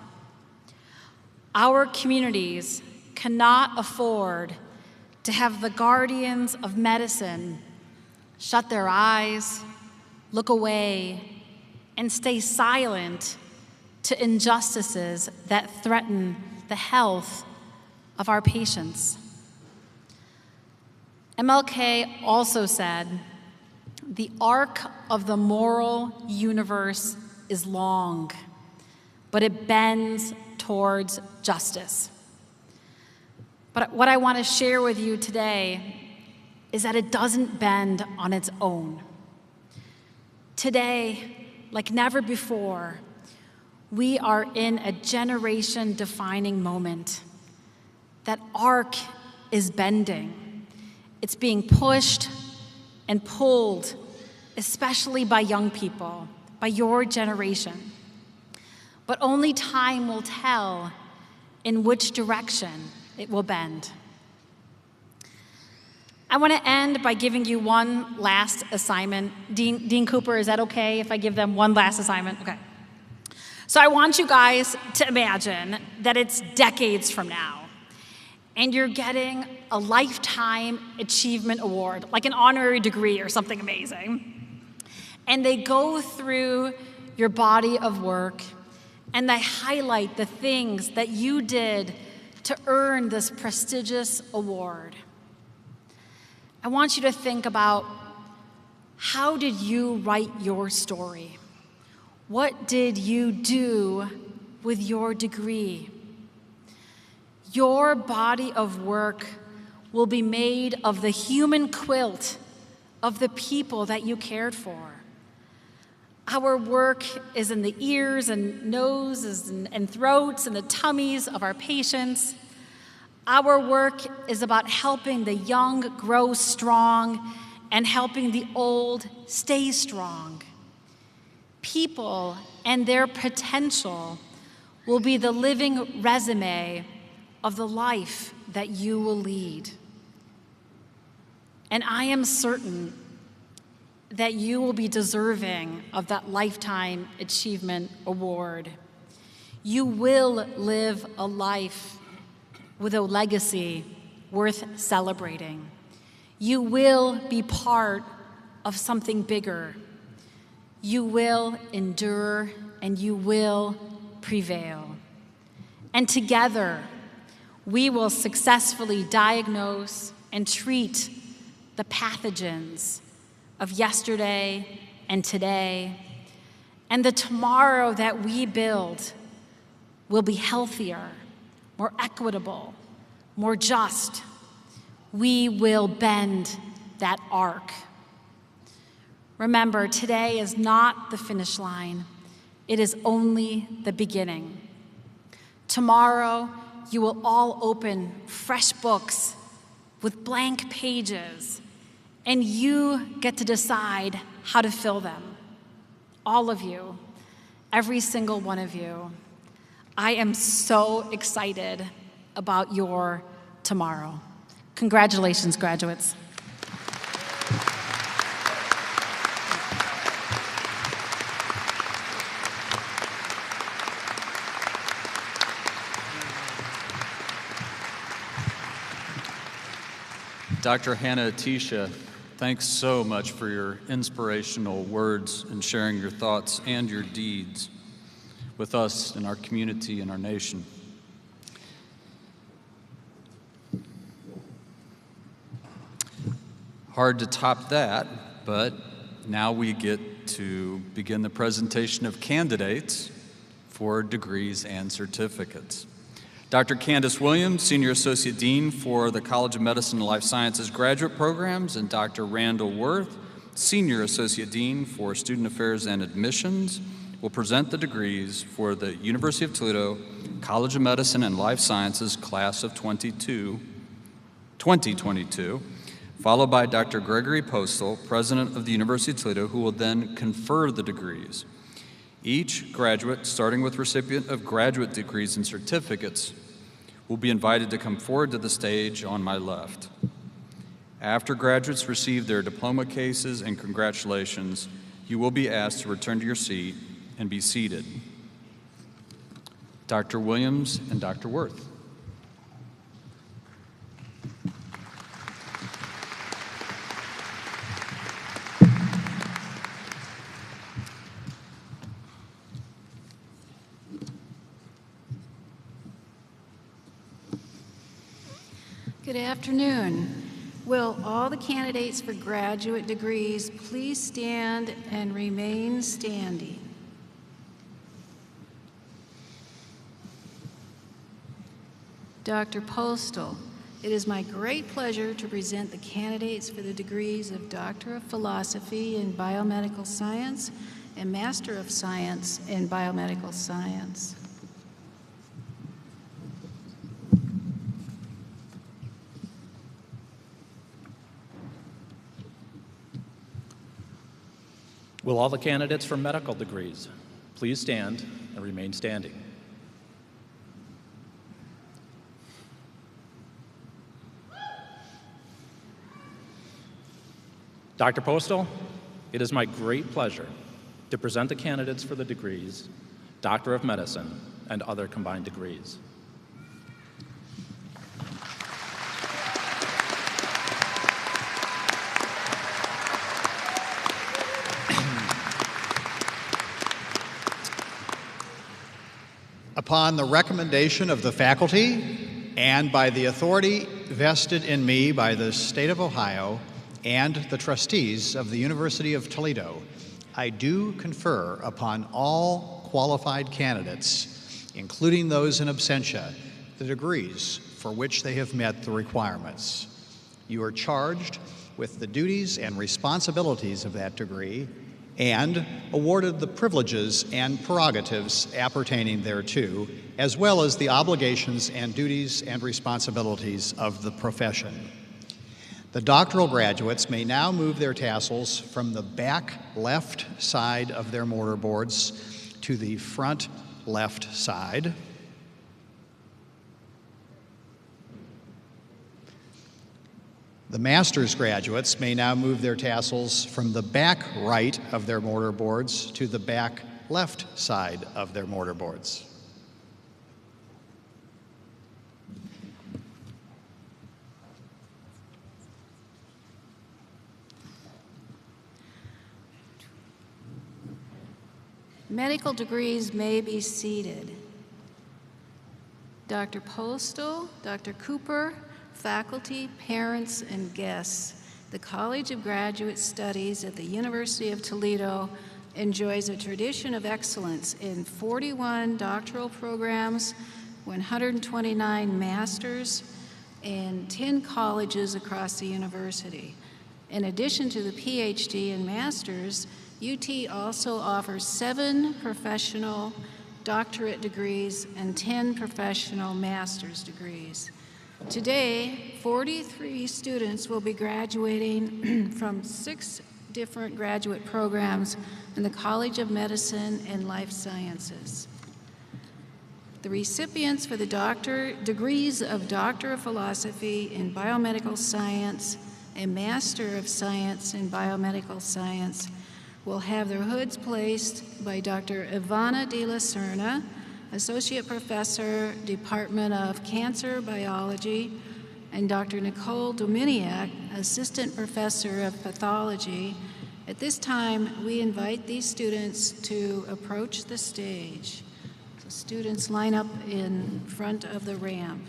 Our communities cannot afford to have the guardians of medicine shut their eyes, look away, and stay silent to injustices that threaten the health of our patients. MLK also said, "The arc of the moral universe is long, but it bends towards justice." But what I want to share with you today is that it doesn't bend on its own. Today, like never before, we are in a generation-defining moment. That arc is bending. It's being pushed and pulled, especially by young people, by your generation. But only time will tell in which direction it will bend. I want to end by giving you one last assignment. Dean Cooper, is that okay if I give them one last assignment? Okay. So I want you guys to imagine that it's decades from now, and you're getting a Lifetime Achievement Award, like an honorary degree or something amazing. And they go through your body of work, and they highlight the things that you did to earn this prestigious award. I want you to think about, how did you write your story? What did you do with your degree? Your body of work will be made of the human quilt of the people that you cared for. Our work is in the ears and noses and throats and the tummies of our patients. Our work is about helping the young grow strong and helping the old stay strong. People and their potential will be the living resume of the life that you will lead. And I am certain that you will be deserving of that Lifetime Achievement Award. You will live a life with a legacy worth celebrating. You will be part of something bigger. You will endure and you will prevail. And together, we will successfully diagnose and treat the pathogens of yesterday and today. And the tomorrow that we build will be healthier, more equitable, more just. We will bend that arc. Remember, today is not the finish line. It is only the beginning. Tomorrow, you will all open fresh books with blank pages, and you get to decide how to fill them. All of you, every single one of you. I am so excited about your tomorrow. Congratulations, graduates. Dr. Hannah Atisha, thanks so much for your inspirational words and sharing your thoughts and your deeds with us and our community and our nation. Hard to top that, but now we get to begin the presentation of candidates for degrees and certificates. Dr. Candace Williams, Senior Associate Dean for the College of Medicine and Life Sciences Graduate Programs, and Dr. Randall Worth, Senior Associate Dean for Student Affairs and Admissions, will present the degrees for the University of Toledo College of Medicine and Life Sciences Class of 2022, followed by Dr. Gregory Postal, President of the University of Toledo, who will then confer the degrees. Each graduate, starting with recipient of graduate degrees and certificates, will be invited to come forward to the stage on my left. After graduates receive their diploma cases and congratulations, you will be asked to return to your seat and be seated. Dr. Williams and Dr. Worth. Good afternoon. Will all the candidates for graduate degrees please stand and remain standing? Dr. Postal, it is my great pleasure to present the candidates for the degrees of Doctor of Philosophy in Biomedical Science and Master of Science in Biomedical Science. Will all the candidates for medical degrees please stand and remain standing? Dr. Postal, it is my great pleasure to present the candidates for the degrees Doctor of Medicine and other combined degrees. Upon the recommendation of the faculty and by the authority vested in me by the State of Ohio and the trustees of the University of Toledo, I do confer upon all qualified candidates, including those in absentia, the degrees for which they have met the requirements. You are charged with the duties and responsibilities of that degree and awarded the privileges and prerogatives appertaining thereto, as well as the obligations and duties and responsibilities of the profession. The doctoral graduates may now move their tassels from the back left side of their mortarboards to the front left side. The master's graduates may now move their tassels from the back right of their mortarboards to the back left side of their mortarboards. Medical degrees may be seated. Dr. Postal, Dr. Cooper, faculty, parents, and guests, the College of Graduate Studies at the University of Toledo enjoys a tradition of excellence in 41 doctoral programs, 129 masters, and 10 colleges across the university. In addition to the PhD and masters, UT also offers 7 professional doctorate degrees and 10 professional master's degrees. Today, 43 students will be graduating from 6 different graduate programs in the College of Medicine and Life Sciences. The recipients for the degrees of Doctor of Philosophy in Biomedical Science and Master of Science in Biomedical Science will have their hoods placed by Dr. Ivana de la Serna, Associate Professor, Department of Cancer Biology, and Dr. Nicole Dominiak, Assistant Professor of Pathology. At this time, we invite these students to approach the stage. So students line up in front of the ramp.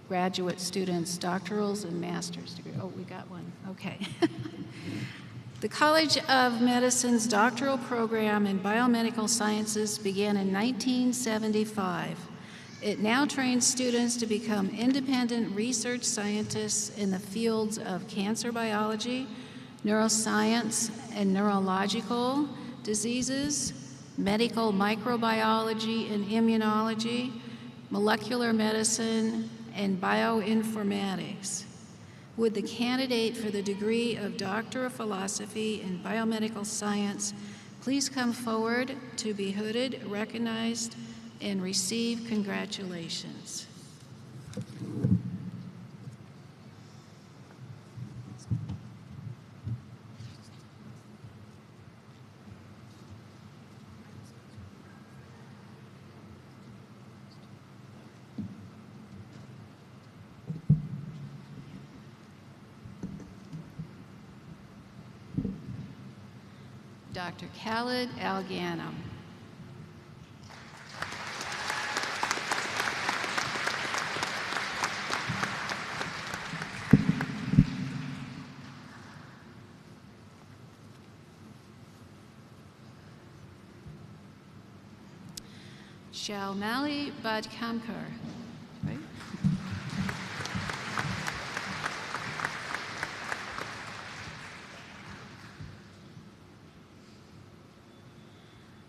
Graduate students, doctorals and master's degree. Oh, we got one. Okay. The College of Medicine's doctoral program in biomedical sciences began in 1975. It now trains students to become independent research scientists in the fields of cancer biology, neuroscience and neurological diseases, medical microbiology and immunology, molecular medicine, and bioinformatics. Would the candidate for the degree of Doctor of Philosophy in Biomedical Science please come forward to be hooded, recognized, and receive congratulations. Dr. Khalid Al-Ghanem. Shalmali Badkamkar, right?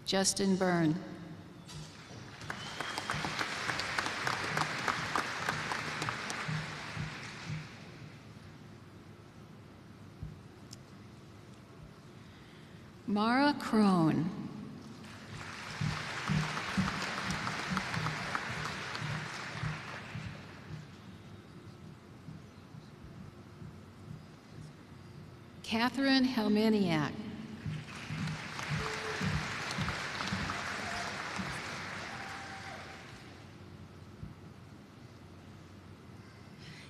Justin Byrne. Mara Crone. Catherine Helminiak.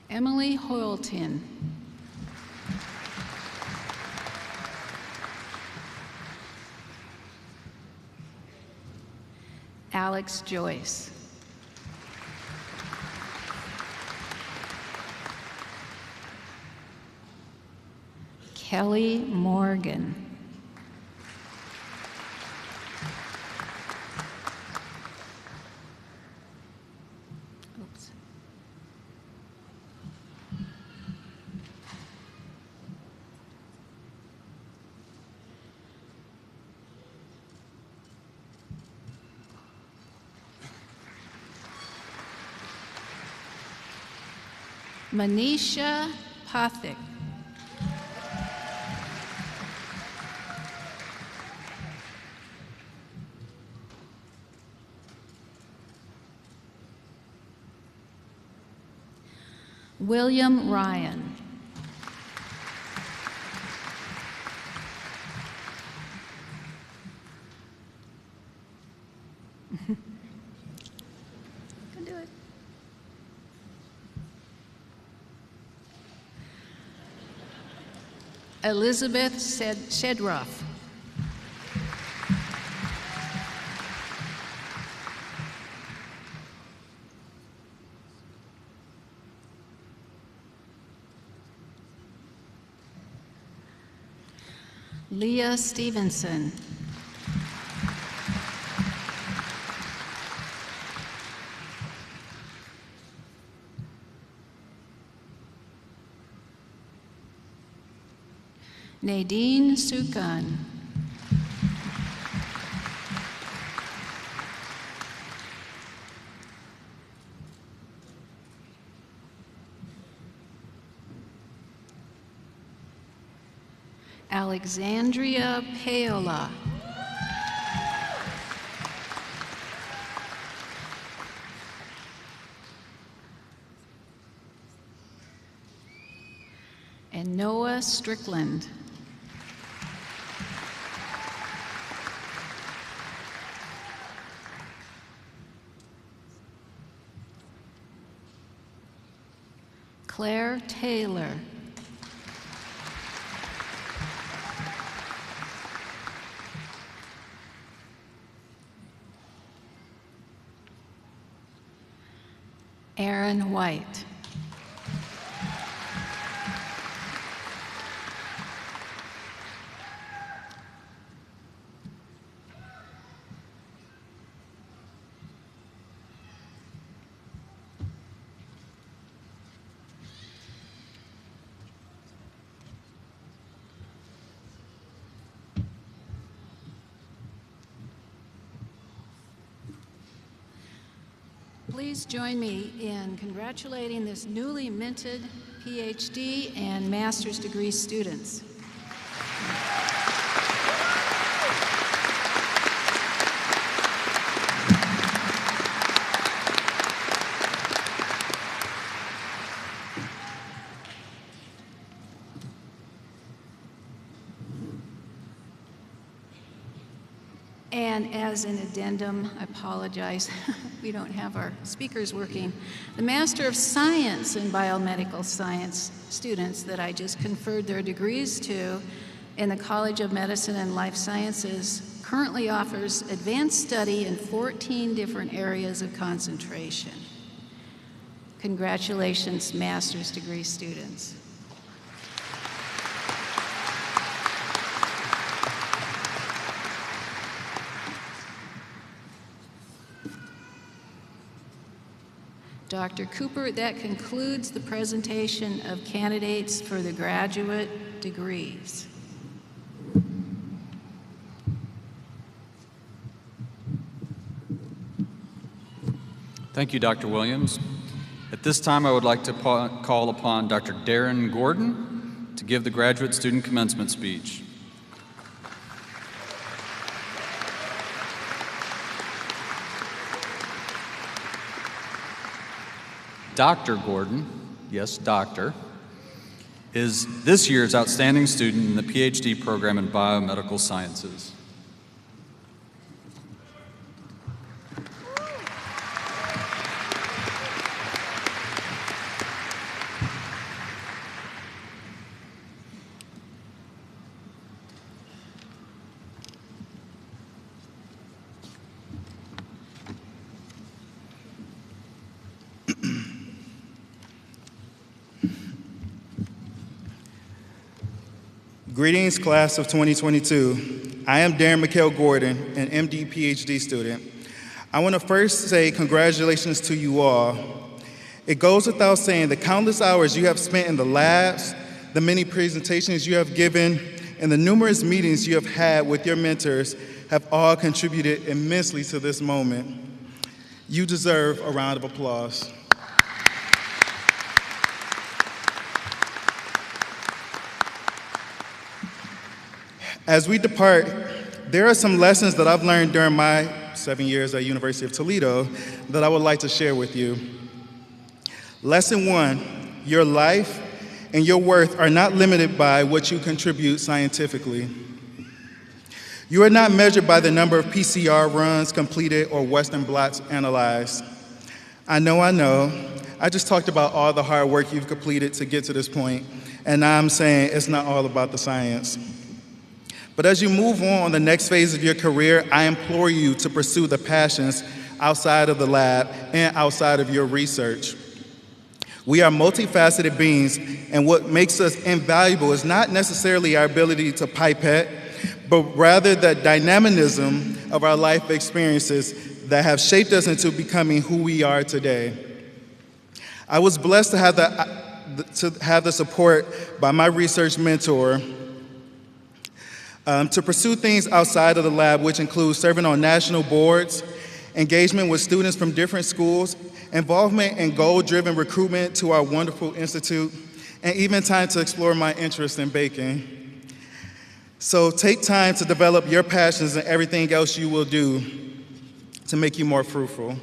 Emily Hoylton. Alex Joyce. Kelly Morgan. Oops. Manisha Pathik. William Ryan. You can do it. Elizabeth Shedroff. Leah Stevenson. Nadine Sukan. Alexandria Paola. And Noah Strickland. Claire Taylor. Aaron White. Please join me in congratulating this newly minted PhD and master's degree students. And as an addendum, I apologize, we don't have our speakers working. The Master of Science in Biomedical Science students that I just conferred their degrees to in the College of Medicine and Life Sciences currently offers advanced study in 14 different areas of concentration. Congratulations, master's degree students. Dr. Cooper, that concludes the presentation of candidates for the graduate degrees. Thank you, Dr. Williams. At this time, I would like to call upon Dr. Darren Gordon to give the graduate student commencement speech. Dr. Gordon, yes, doctor, is this year's outstanding student in the PhD program in biomedical sciences. Greetings, class of 2022. I am Darren McHale Gordon, an MD PhD student. I want to first say congratulations to you all. It goes without saying the countless hours you have spent in the labs, the many presentations you have given, and the numerous meetings you have had with your mentors have all contributed immensely to this moment. You deserve a round of applause. As we depart, there are some lessons that I've learned during my 7 years at University of Toledo that I would like to share with you. Lesson 1, your life and your worth are not limited by what you contribute scientifically. You are not measured by the number of PCR runs completed or Western blots analyzed. I know. I just talked about all the hard work you've completed to get to this point, And now I'm saying it's not all about the science. But as you move on the next phase of your career, I implore you to pursue the passions outside of the lab and outside of your research. We are multifaceted beings, and what makes us invaluable is not necessarily our ability to pipette, but rather the dynamism of our life experiences that have shaped us into becoming who we are today. I was blessed to have the support by my research mentor to pursue things outside of the lab, which includes serving on national boards, engagement with students from different schools, involvement in goal-driven recruitment to our wonderful institute, and even time to explore my interest in baking. So take time to develop your passions and everything else you will do to make you more fruitful.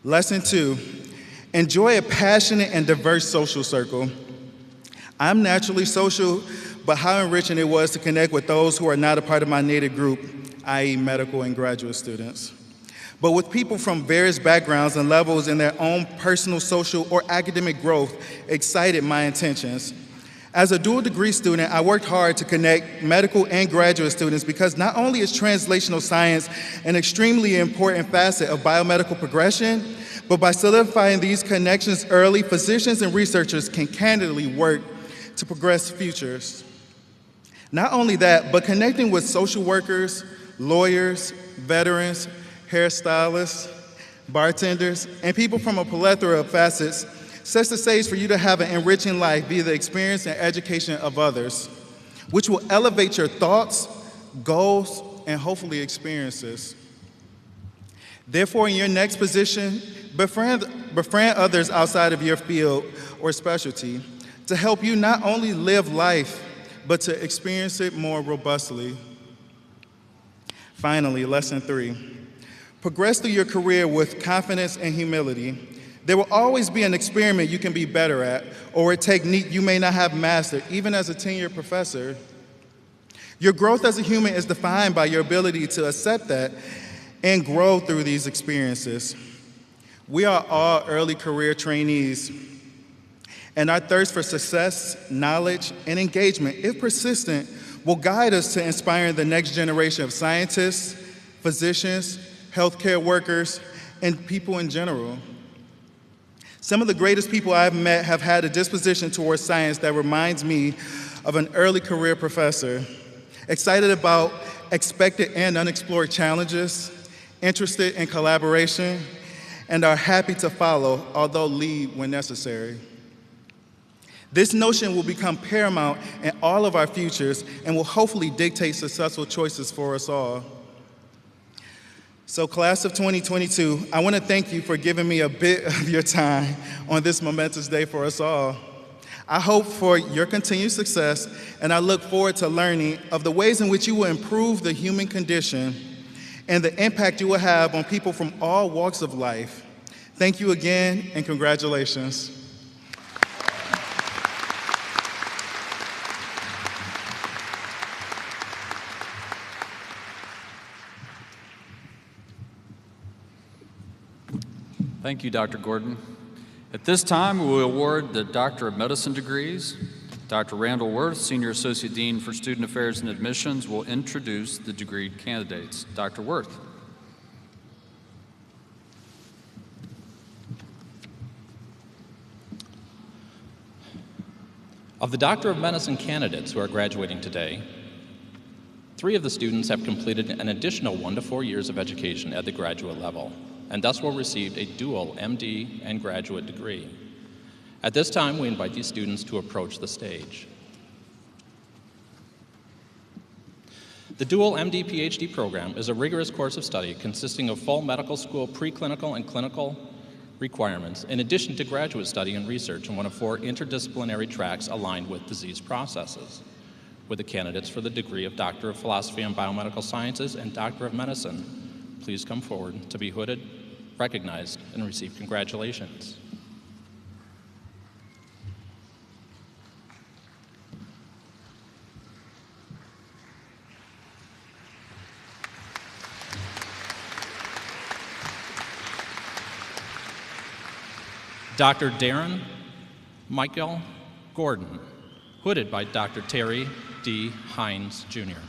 Lesson 2, enjoy a passionate and diverse social circle. I'm naturally social, but how enriching it was to connect with those who are not a part of my native group, i.e. medical and graduate students, but with people from various backgrounds and levels in their own personal, social, or academic growth excited my intentions. As a dual degree student, I worked hard to connect medical and graduate students because not only is translational science an extremely important facet of biomedical progression, but by solidifying these connections early, physicians and researchers can candidly work to progress futures. Not only that, but connecting with social workers, lawyers, veterans, hairstylists, bartenders, and people from a plethora of facets sets the stage for you to have an enriching life via the experience and education of others, which will elevate your thoughts, goals, and hopefully experiences. Therefore, in your next position, befriend others outside of your field or specialty to help you not only live life, but to experience it more robustly. Finally, lesson 3, progress through your career with confidence and humility. There will always be an experiment you can be better at, or a technique you may not have mastered, even as a tenured professor. Your growth as a human is defined by your ability to accept that and grow through these experiences. We are all early career trainees, and our thirst for success, knowledge, and engagement, if persistent, will guide us to inspiring the next generation of scientists, physicians, healthcare workers, and people in general. Some of the greatest people I've met have had a disposition towards science that reminds me of an early career professor, excited about expected and unexplored challenges, interested in collaboration, and are happy to follow, although lead when necessary. This notion will become paramount in all of our futures and will hopefully dictate successful choices for us all. So, class of 2022, I want to thank you for giving me a bit of your time on this momentous day for us all. I hope for your continued success, and I look forward to learning of the ways in which you will improve the human condition and the impact you will have on people from all walks of life. Thank you again, and congratulations. Thank you, Dr. Gordon. At this time, we will award the Doctor of Medicine degrees. Dr. Randall Worth, Senior Associate Dean for Student Affairs and Admissions, will introduce the degree candidates. Dr. Worth. Of the Doctor of Medicine candidates who are graduating today, 3 of the students have completed an additional 1 to 4 years of education at the graduate level, and thus will receive a dual MD and graduate degree. At this time, we invite these students to approach the stage. The dual MD-PhD program is a rigorous course of study consisting of full medical school preclinical and clinical requirements, in addition to graduate study and research in one of 4 interdisciplinary tracks aligned with disease processes. With the candidates for the degree of Doctor of Philosophy and Biomedical Sciences and Doctor of Medicine, please come forward to be hooded, recognized, and receive congratulations. Dr. Darren Michael Gordon, hooded by Dr. Terry D. Hines, Jr.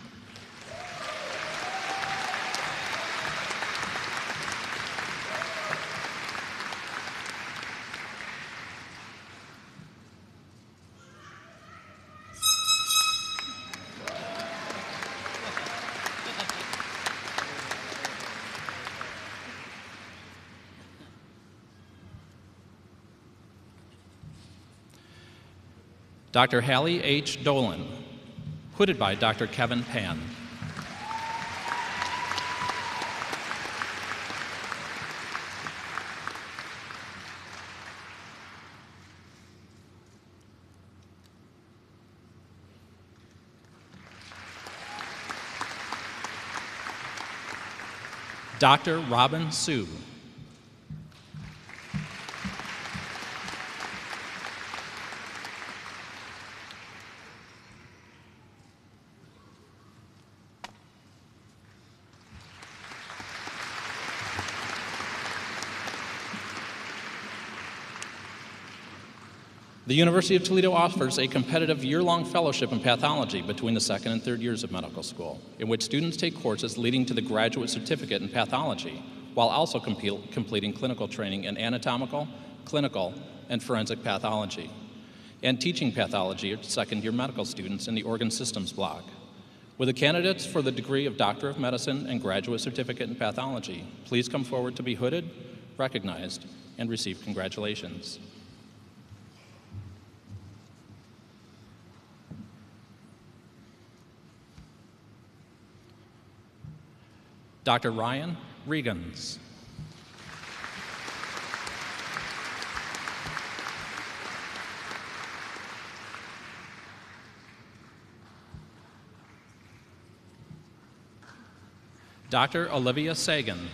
Dr. Hallie H. Dolan, hooded by Dr. Kevin Pan. Dr. Robin Sue. The University of Toledo offers a competitive year-long fellowship in pathology between the second and third years of medical school, in which students take courses leading to the graduate certificate in pathology, while also completing clinical training in anatomical, clinical, and forensic pathology, and teaching pathology to second-year medical students in the organ systems block. Will the candidates for the degree of Doctor of Medicine and graduate certificate in pathology please come forward to be hooded, recognized, and receive congratulations. Dr. Ryan Regans. Dr. Olivia Sagan.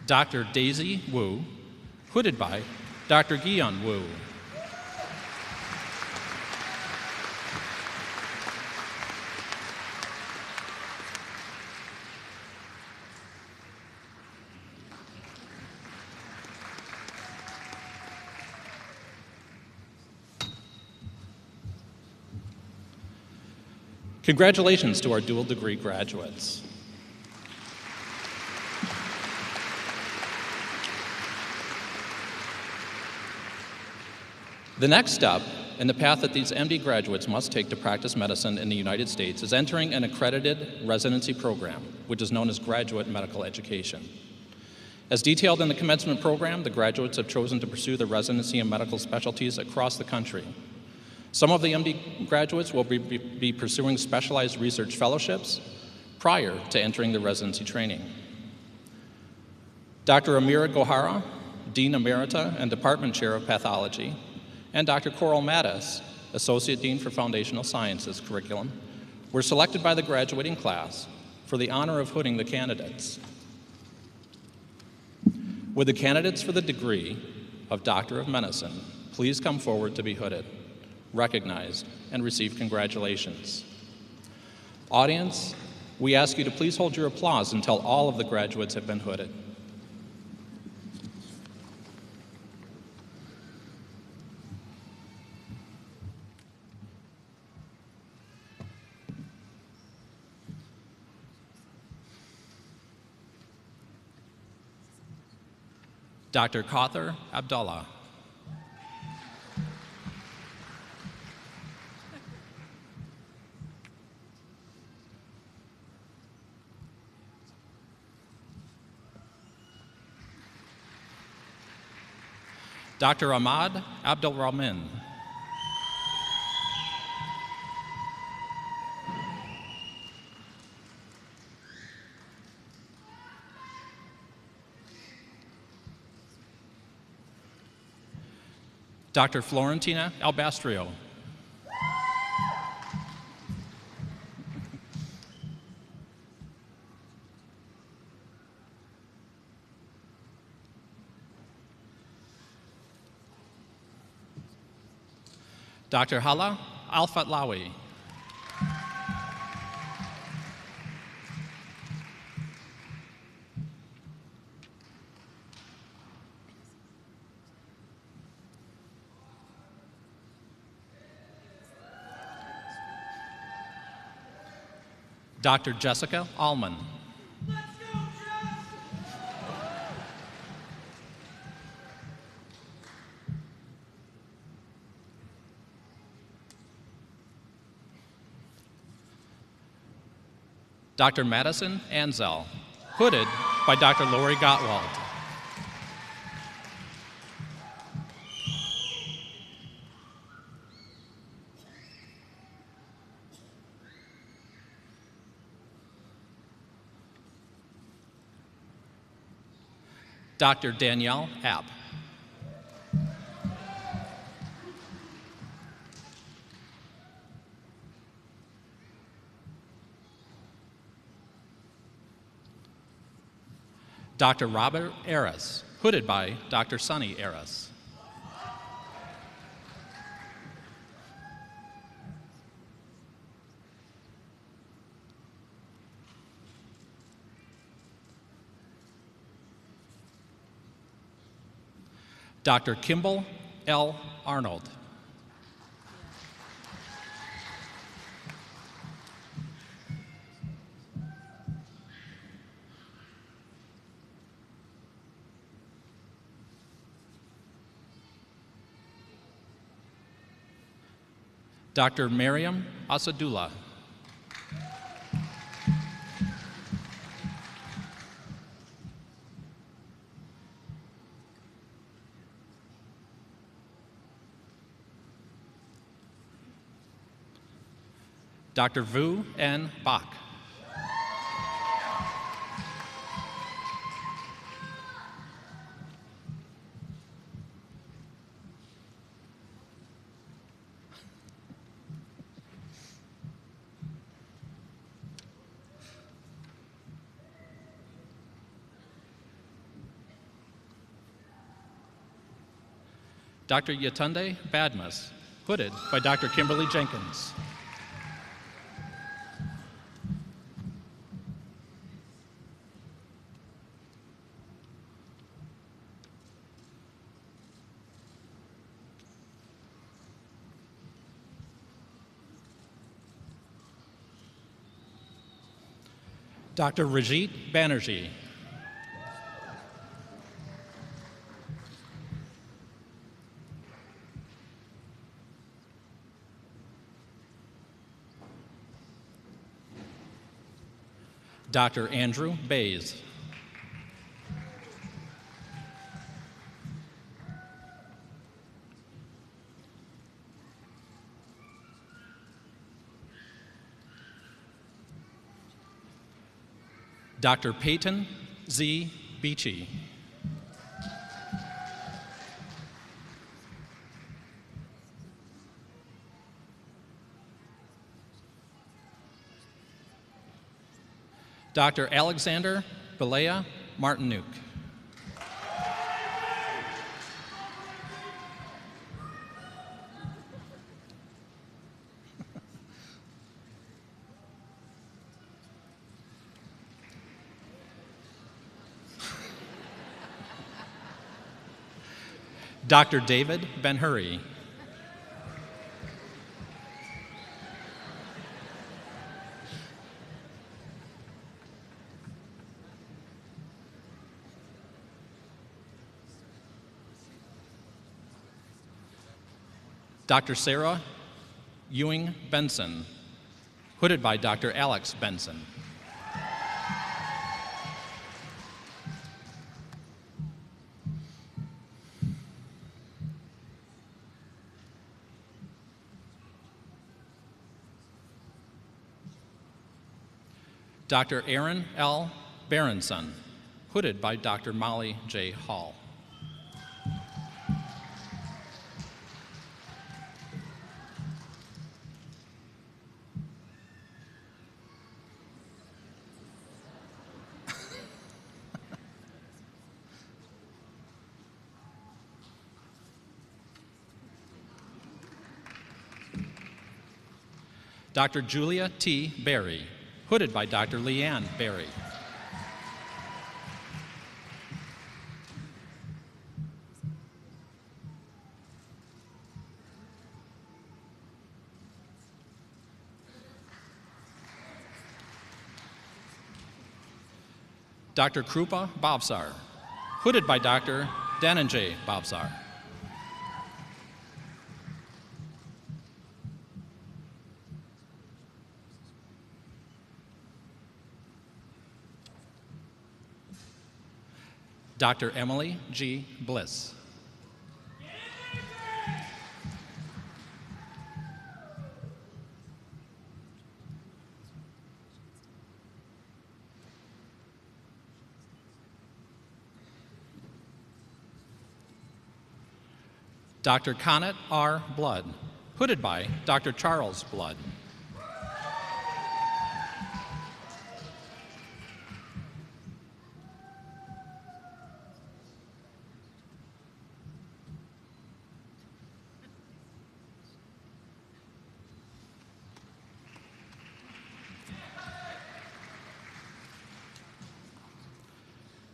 Dr. Daisy Wu, hooded by Dr. Guion Wu. Congratulations to our dual degree graduates. The next step in the path that these MD graduates must take to practice medicine in the United States is entering an accredited residency program, which is known as graduate medical education. As detailed in the commencement program, the graduates have chosen to pursue the residency in medical specialties across the country. Some of the MD graduates will be pursuing specialized research fellowships prior to entering the residency training. Dr. Amira Gohara, Dean Emerita and Department Chair of Pathology, and Dr. Coral Mattis, Associate Dean for Foundational Sciences Curriculum, were selected by the graduating class for the honor of hooding the candidates. Would the candidates for the degree of Doctor of Medicine please come forward to be hooded, recognized, and receive congratulations? Audience, we ask you to please hold your applause until all of the graduates have been hooded. Dr. Kauthar Abdullah. Dr. Ahmad Abdulrahman. Dr. Florentina Albastrio. Dr. Hala Al-Fatlawi. Dr. Jessica Allman. Dr. Madison Ansell, hooded by Dr. Lori Gottwald. Dr. Danielle App. Dr. Robert Aris, hooded by Dr. Sonny Aris. Dr. Kimball L. Arnold. Dr. Miriam Asadullah. Dr. Vu N. Bach. Dr. Yatunde Badmus, hooded by Dr. Kimberly Jenkins. Dr. Rajit Banerjee. Dr. Andrew Bays. Dr. Peyton Z. Beachy. Dr. Alexander Belea Martinuk. Dr. David Ben-Huri. Dr. Sarah Ewing Benson, hooded by Dr. Alex Benson. Dr. Aaron L. Berenson, hooded by Dr. Molly J. Hall. Dr. Julia T. Berry, hooded by Dr. Leanne Berry. Dr. Krupa Bhavsar, hooded by Dr. Dhananjay Bhavsar. Dr. Emily G. Bliss. Dr. Connet R. Blood, hooded by Dr. Charles Blood.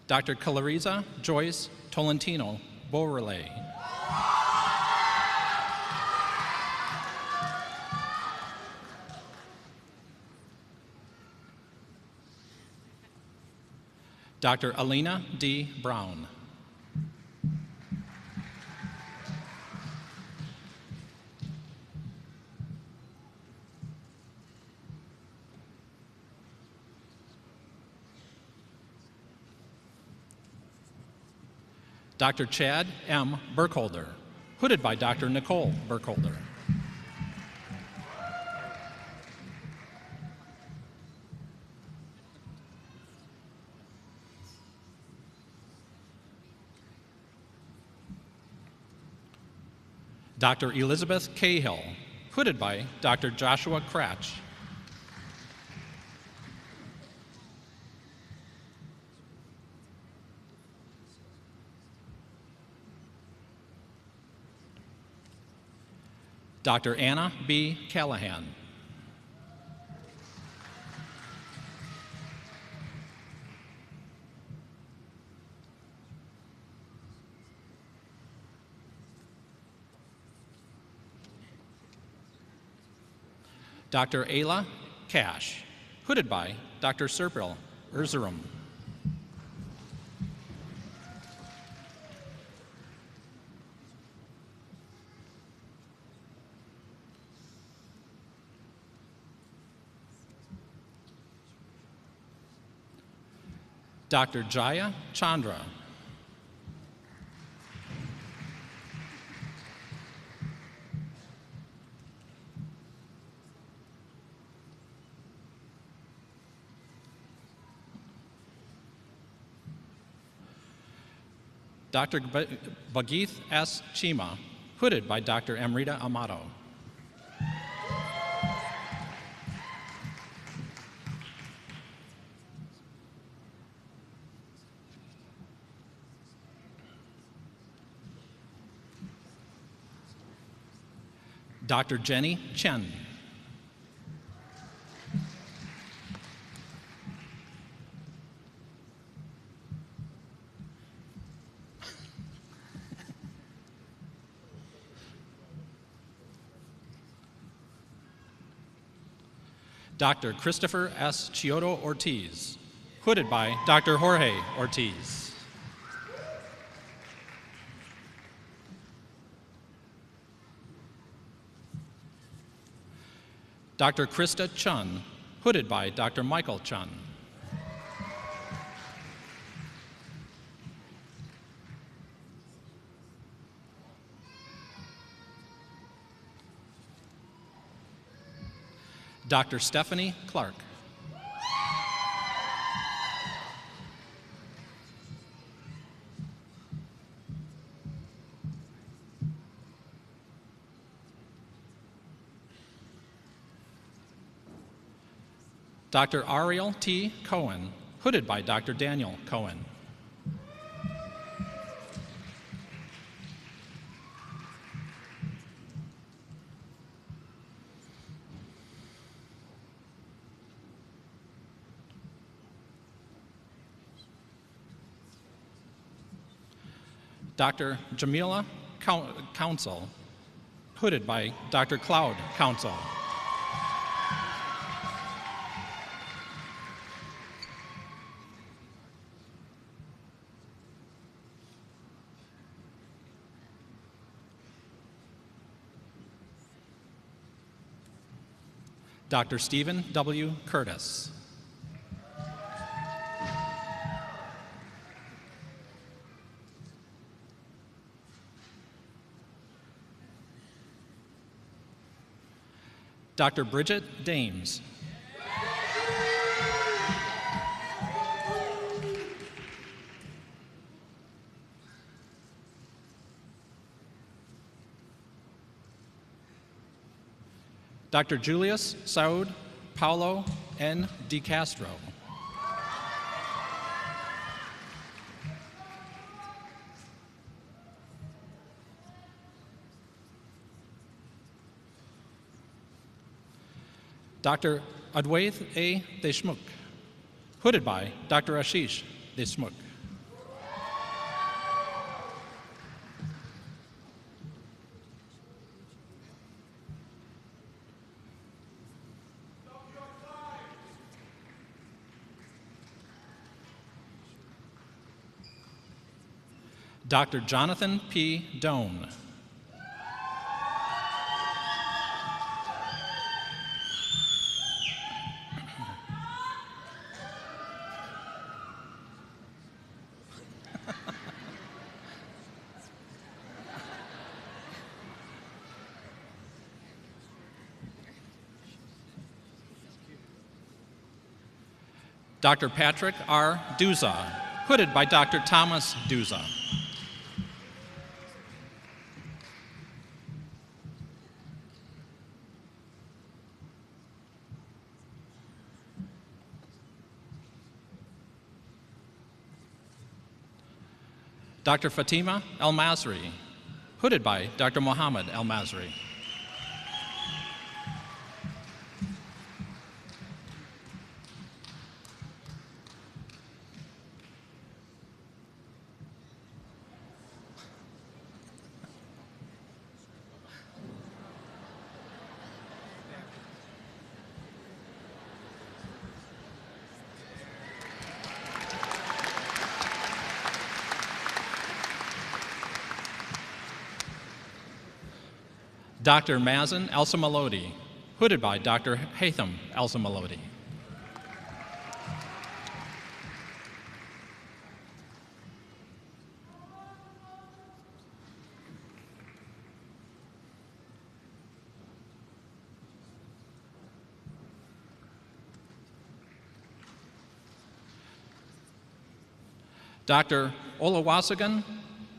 Dr. Calariza Joyce Tolentino Borrelay. Dr. Alina D. Brown. Dr. Chad M. Burkholder, hooded by Dr. Nicole Burkholder. Dr. Elizabeth Cahill, hooded by Dr. Joshua Cratch. Dr. Anna B. Callahan. Dr. Ayla Cash, hooded by Dr. Serpil Erzurum. Dr. Jaya Chandra. Dr. Bhageeth S. Chima, hooded by Dr. Amrita Amato. Dr. Jenny Chen. Dr. Christopher S. Chiodo Ortiz, hooded by Dr. Jorge Ortiz. Dr. Krista Chun, hooded by Dr. Michael Chun. Dr. Stephanie Clark. Dr. Ariel T. Cohen, hooded by Dr. Daniel Cohen. Dr. Jamila Council, hooded by Dr. Cloud Council. Dr. Stephen W. Curtis. Dr. Bridget Dames. Dr. Julius Saud Paulo N. De Castro. Dr. Adwaith A. Deshmukh, hooded by Dr. Ashish Deshmukh. Dr. Jonathan P. Doan. Dr. Patrick R. Duza, hooded by Dr. Thomas Duza. Dr. Fatima El-Masri, hooded by Dr. Mohammed El-Masri. Dr. Mazen Elsamalodi, hooded by Dr. Haitham Elsamalodi. Dr. Oluwasegun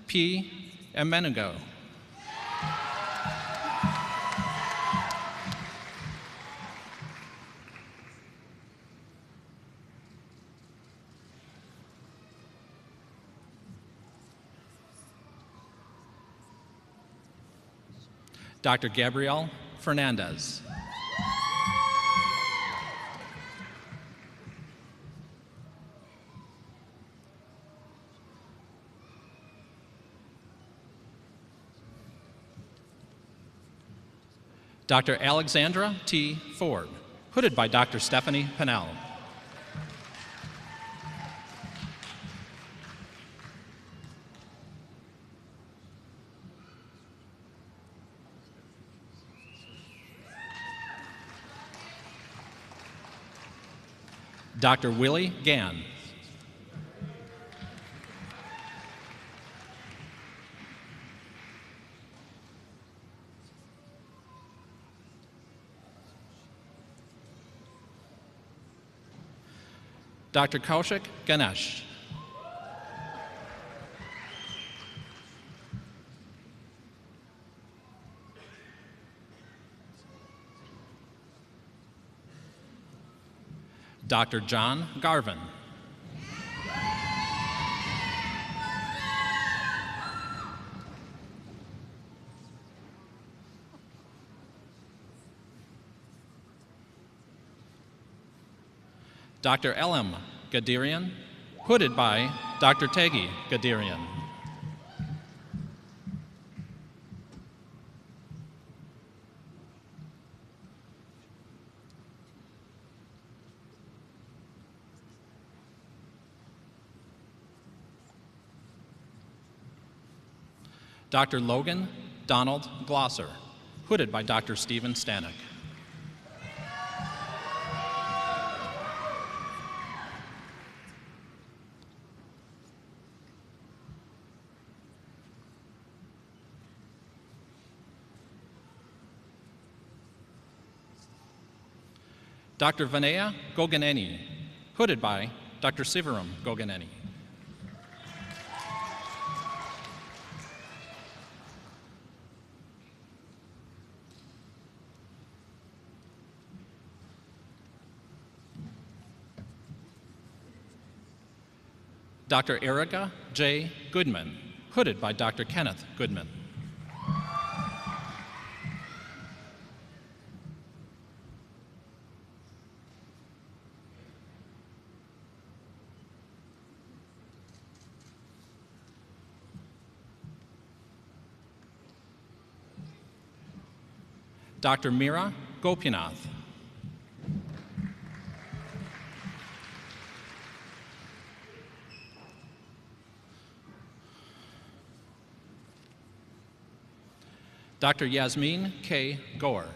P. Emenugo. Dr. Gabrielle Fernandez. Dr. Alexandra T. Ford, hooded by Dr. Stephanie Pennell. Dr. Willie Gann. Dr. Kaushik Ganesh. Dr. John Garvin. Dr. Elam Gadirian, hooded by Dr. Tegi Gadirian. Dr. Logan Donald Glosser, hooded by Dr. Stephen Stanek. Dr. Vinaya Goganeni, hooded by Dr. Sivaram Goganeni. Dr. Erica J. Goodman, hooded by Dr. Kenneth Goodman. Dr. Meera Gopinath. Dr. Yasmin K. Goer.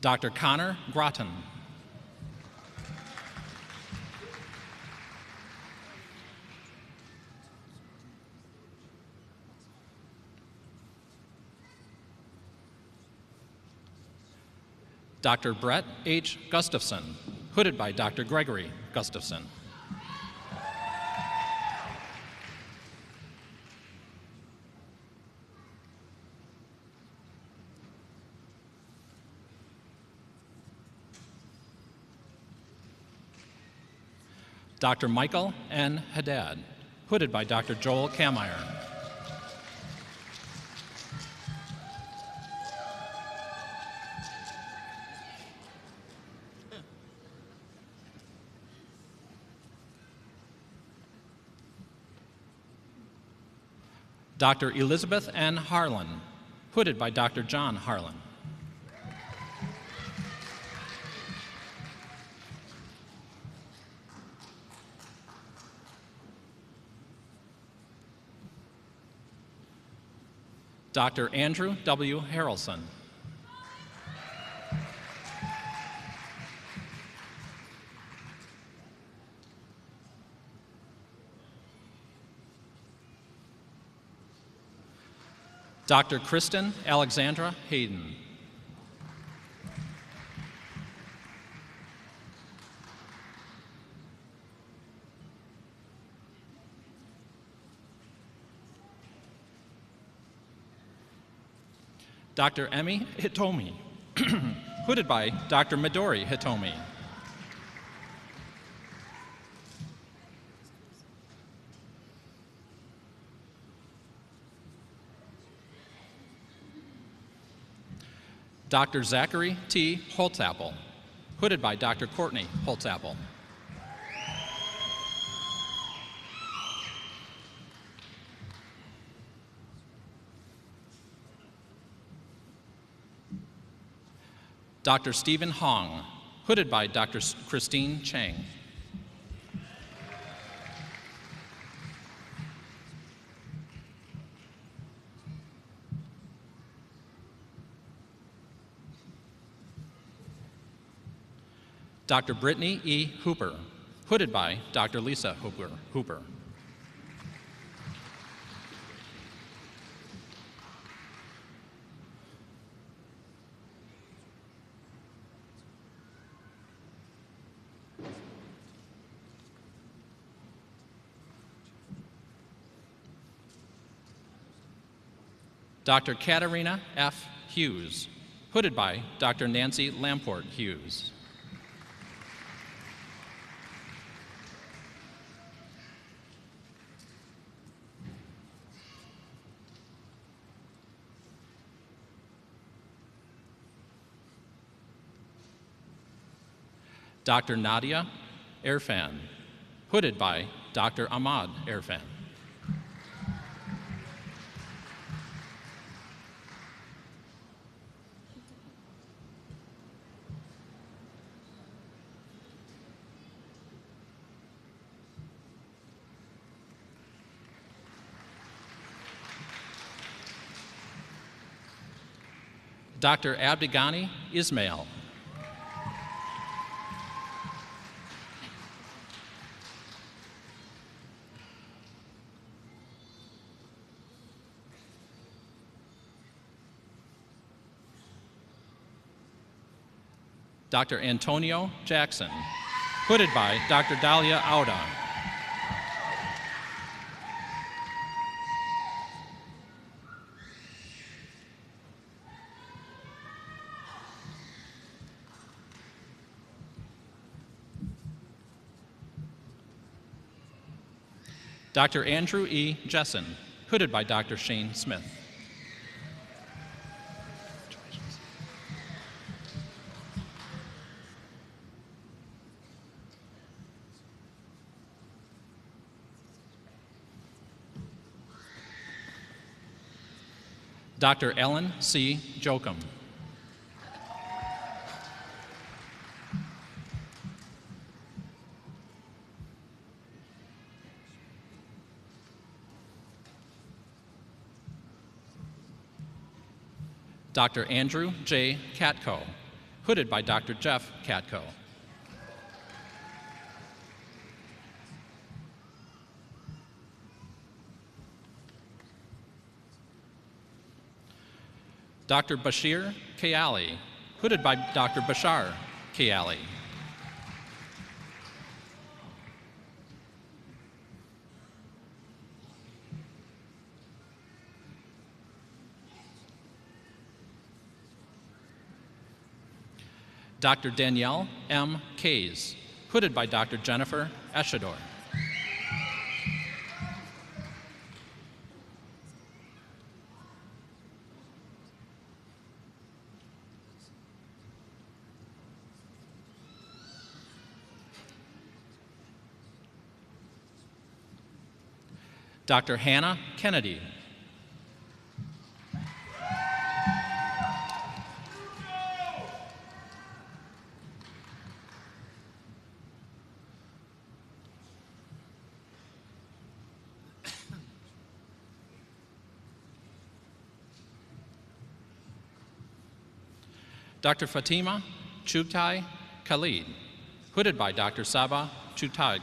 Dr. Connor Groton. Dr. Brett H. Gustafson, hooded by Dr. Gregory Gustafson. Dr. Michael N. Haddad, hooded by Dr. Joel Kameyer. Dr. Elizabeth N. Harlan, hooded by Dr. John Harlan. Dr. Andrew W. Harrelson. Dr. Kristen Alexandra Hayden. Dr. Emi Hitomi, hooded by Dr. Midori Hitomi. Dr. Zachary T. Holtzapple, hooded by Dr. Courtney Holtzapple. Dr. Stephen Hong, hooded by Dr. Christine Chang. Dr. Brittany E. Hooper, hooded by Dr. Lisa Hooper. Dr. Katarina F. Hughes, hooded by Dr. Nancy Lamport Hughes. Dr. Nadia Irfan, hooded by Dr. Ahmad Irfan. Dr. Abdigani Ismail. Dr. Antonio Jackson, hooded by Dr. Dalia Auda. Dr. Andrew E. Jessen, hooded by Dr. Shane Smith. Dr. Ellen C. Jokum. Dr. Andrew J. Katko, hooded by Dr. Jeff Katko. Dr. Bashir Kayali, hooded by Dr. Bashar Kayali. Dr. Danielle M. Kays, hooded by Dr. Jennifer Eshador. Dr. Hannah Kennedy. Dr. Fatima Chugtai Khalid, hooded by Dr. Saba Chugtai.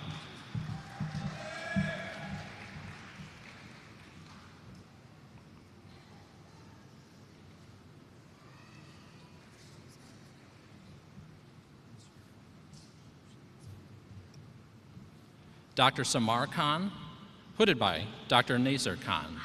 Dr. Samar Khan, hooded by Dr. Nasir Khan.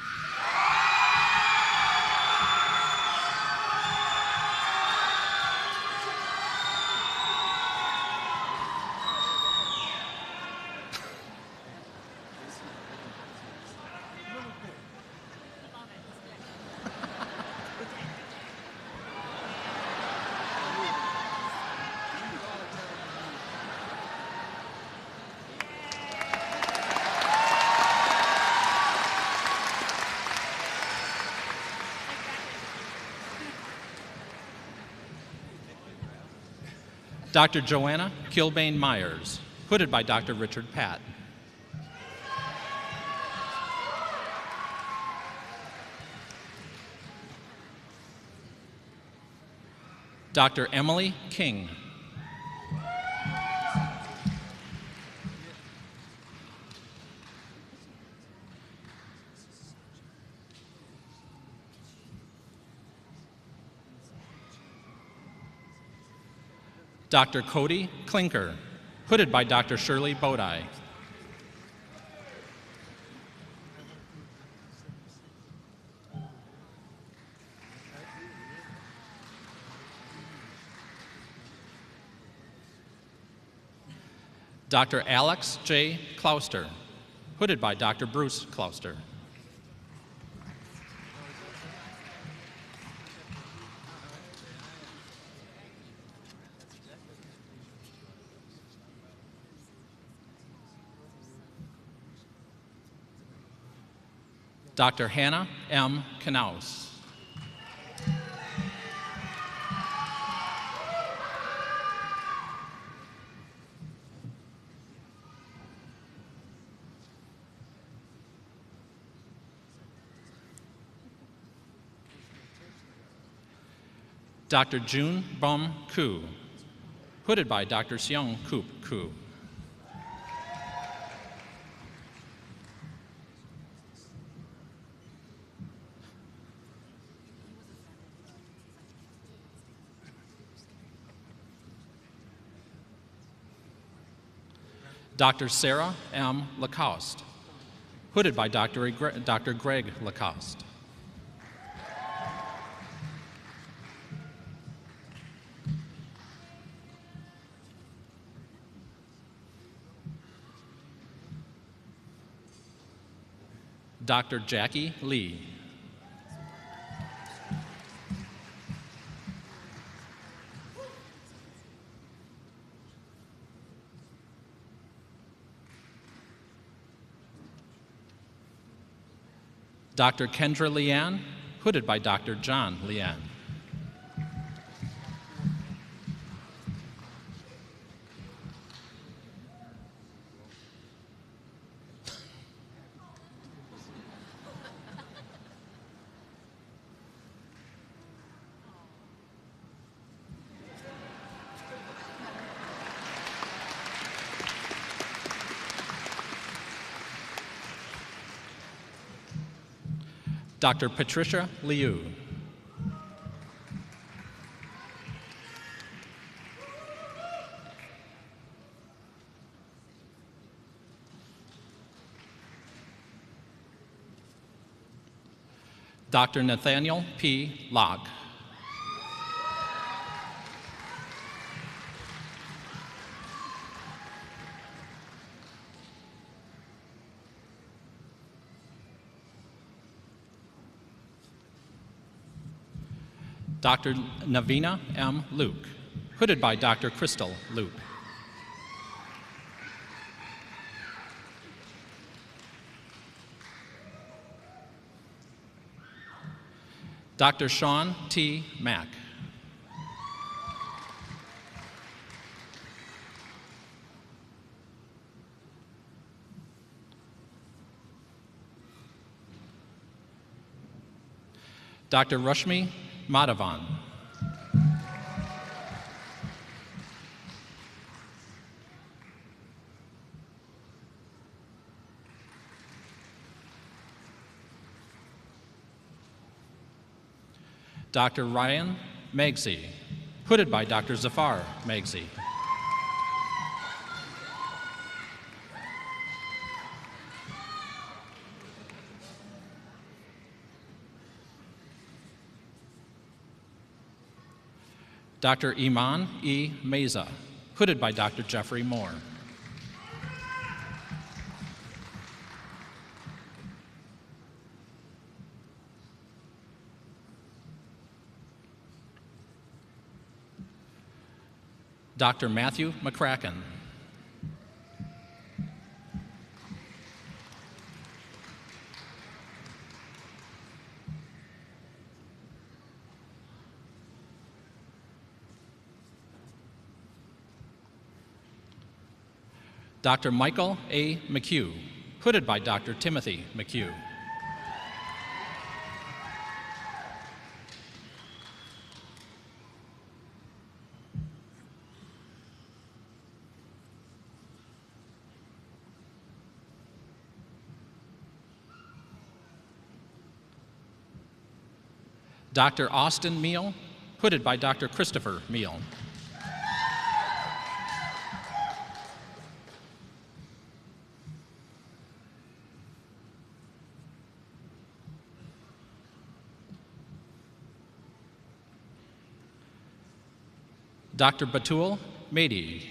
Dr. Joanna Kilbane Myers, hooded by Dr. Richard Patt. Dr. Emily King. Dr. Cody Klinker, hooded by Dr. Shirley Bodai. Dr. Alex J. Clouster, hooded by Dr. Bruce Clouster. Dr. Hannah M. Knaus. Dr. June Bum Koo, hooded by Dr. Seung Koop Koo. Dr. Sarah M. Lacoste, hooded by Dr. Greg Lacoste. Dr. Jackie Lee. Dr. Kendra Leanne, hooded by Dr. John Leanne. Dr. Patricia Liu. Dr. Nathaniel P. Locke. Dr. Navina M. Luke, hooded by Dr. Crystal Luke. Dr. Sean T. Mack. Dr. Rushmi Madhavan. Dr. Ryan Megsey, hooded by Dr. Zafar Megsey. Dr. Iman E. Meza, hooded by Dr. Jeffrey Moore. Dr. Matthew McCracken. Dr. Michael A. McHugh, hooded by Dr. Timothy McHugh. Dr. Austin Meal, hooded by Dr. Christopher Meal. Dr. Batul Mehdi.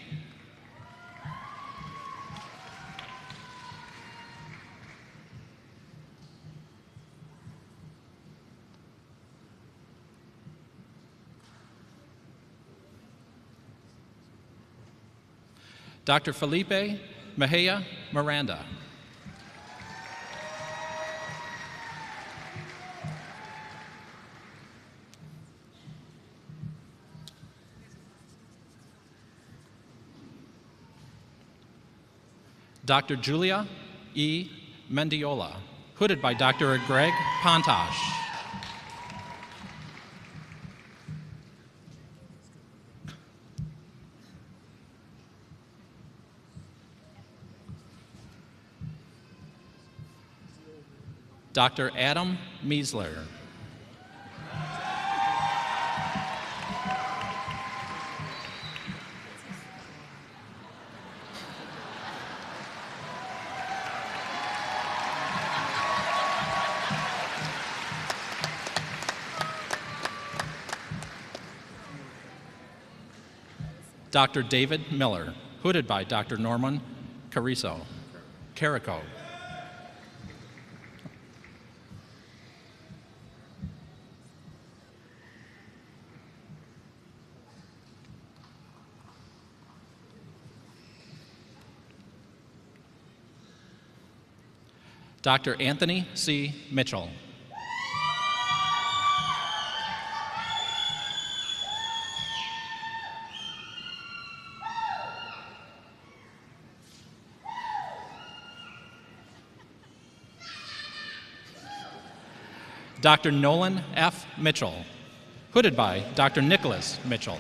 Dr. Felipe Mejia Miranda. Dr. Julia E. Mendiola, hooded by Dr. Greg Pontosh. Dr. Adam Miesler. Dr. David Miller, hooded by Dr. Norman Carico. Dr. Anthony C. Mitchell. Dr. Nolan F. Mitchell, hooded by Dr. Nicholas Mitchell.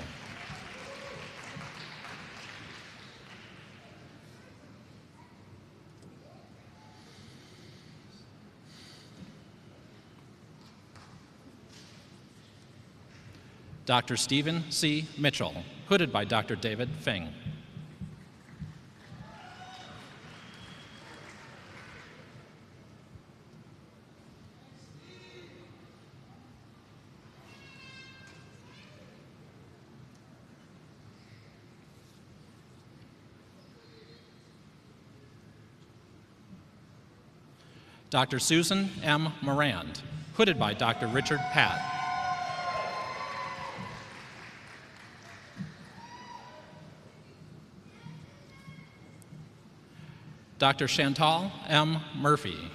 Dr. Stephen C. Mitchell, hooded by Dr. David Feng. Dr. Susan M. Morand, hooded by Dr. Richard Patt. Dr. Chantal M. Murphy.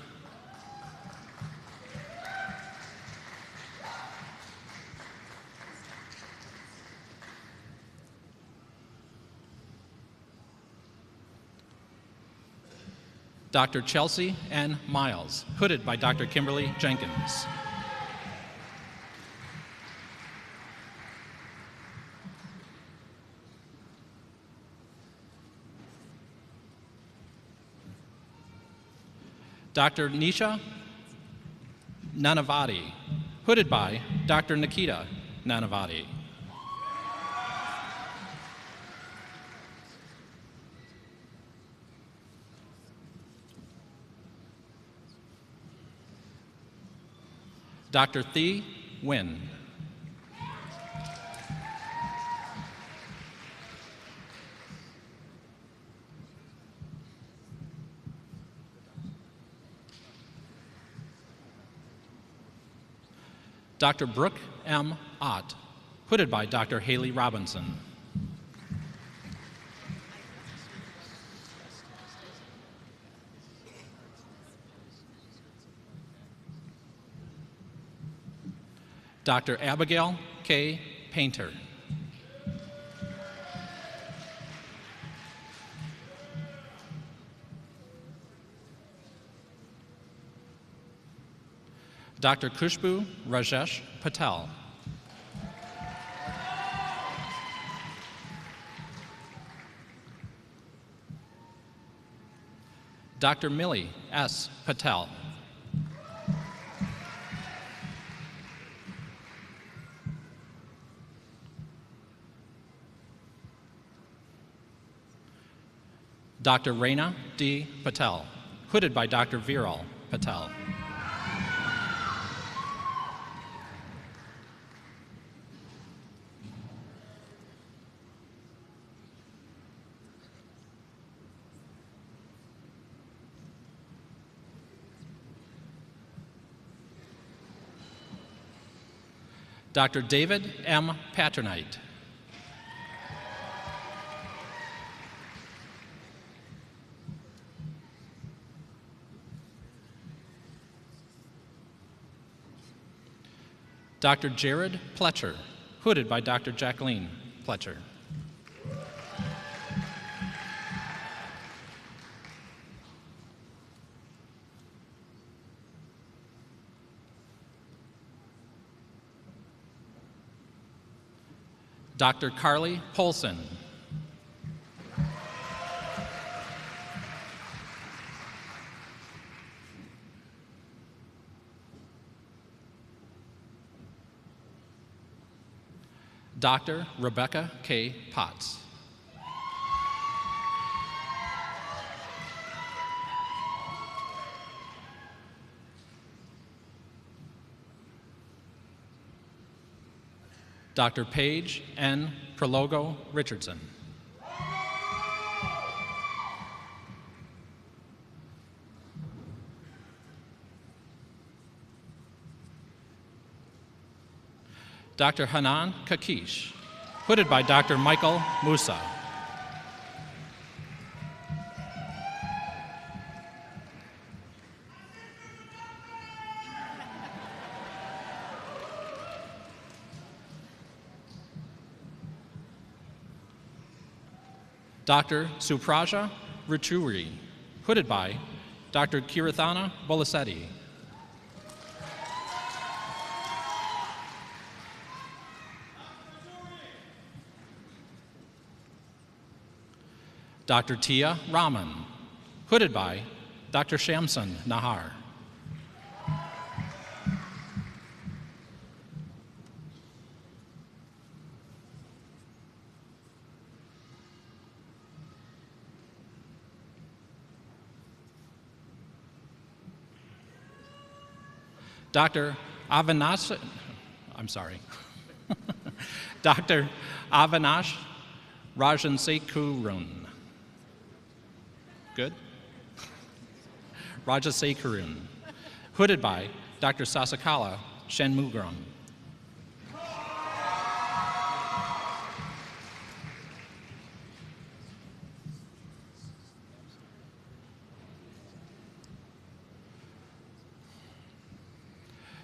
Dr. Chelsea N. Miles, hooded by Dr. Kimberly Jenkins. Dr. Nisha Nanavati, hooded by Dr. Nikita Nanavati. Dr. Thi Nguyen. Dr. Brooke M. Ott, hooded by Dr. Haley Robinson. Dr. Abigail K. Painter. Dr. Khushbu Rajesh Patel. Dr. Millie S. Patel. Dr. Reina D. Patel, hooded by Dr. Viral Patel. Dr. David M. Patronite. Dr. Jared Pletcher, hooded by Dr. Jacqueline Pletcher. Dr. Carly Polson. Dr. Rebecca K. Potts. Dr. Paige N. Prologo Richardson. Dr. Hanan Kakish, hooded by Dr. Michael Musa. Dr. Supraja Richuri, hooded by Dr. Kirathana Bolasetti. Dr. Tia Raman, hooded by Dr. Shamsun Nahar. Dr. Avinash, I'm sorry, Dr. Avinash Rajansekarun. Good? Rajasekarun, hooded by Dr. Sasakala Shanmugam.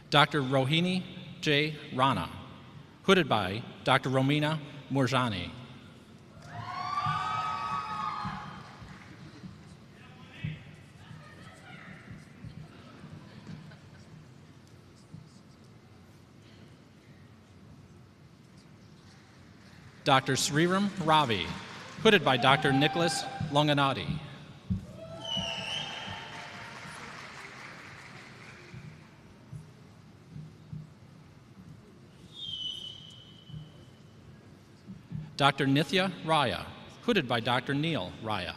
Dr. Rohini J. Rana, hooded by Dr. Romina Morjani. Dr. Sriram Ravi, hooded by Dr. Nicholas Longanati. Dr. Nithya Raya, hooded by Dr. Neil Raya.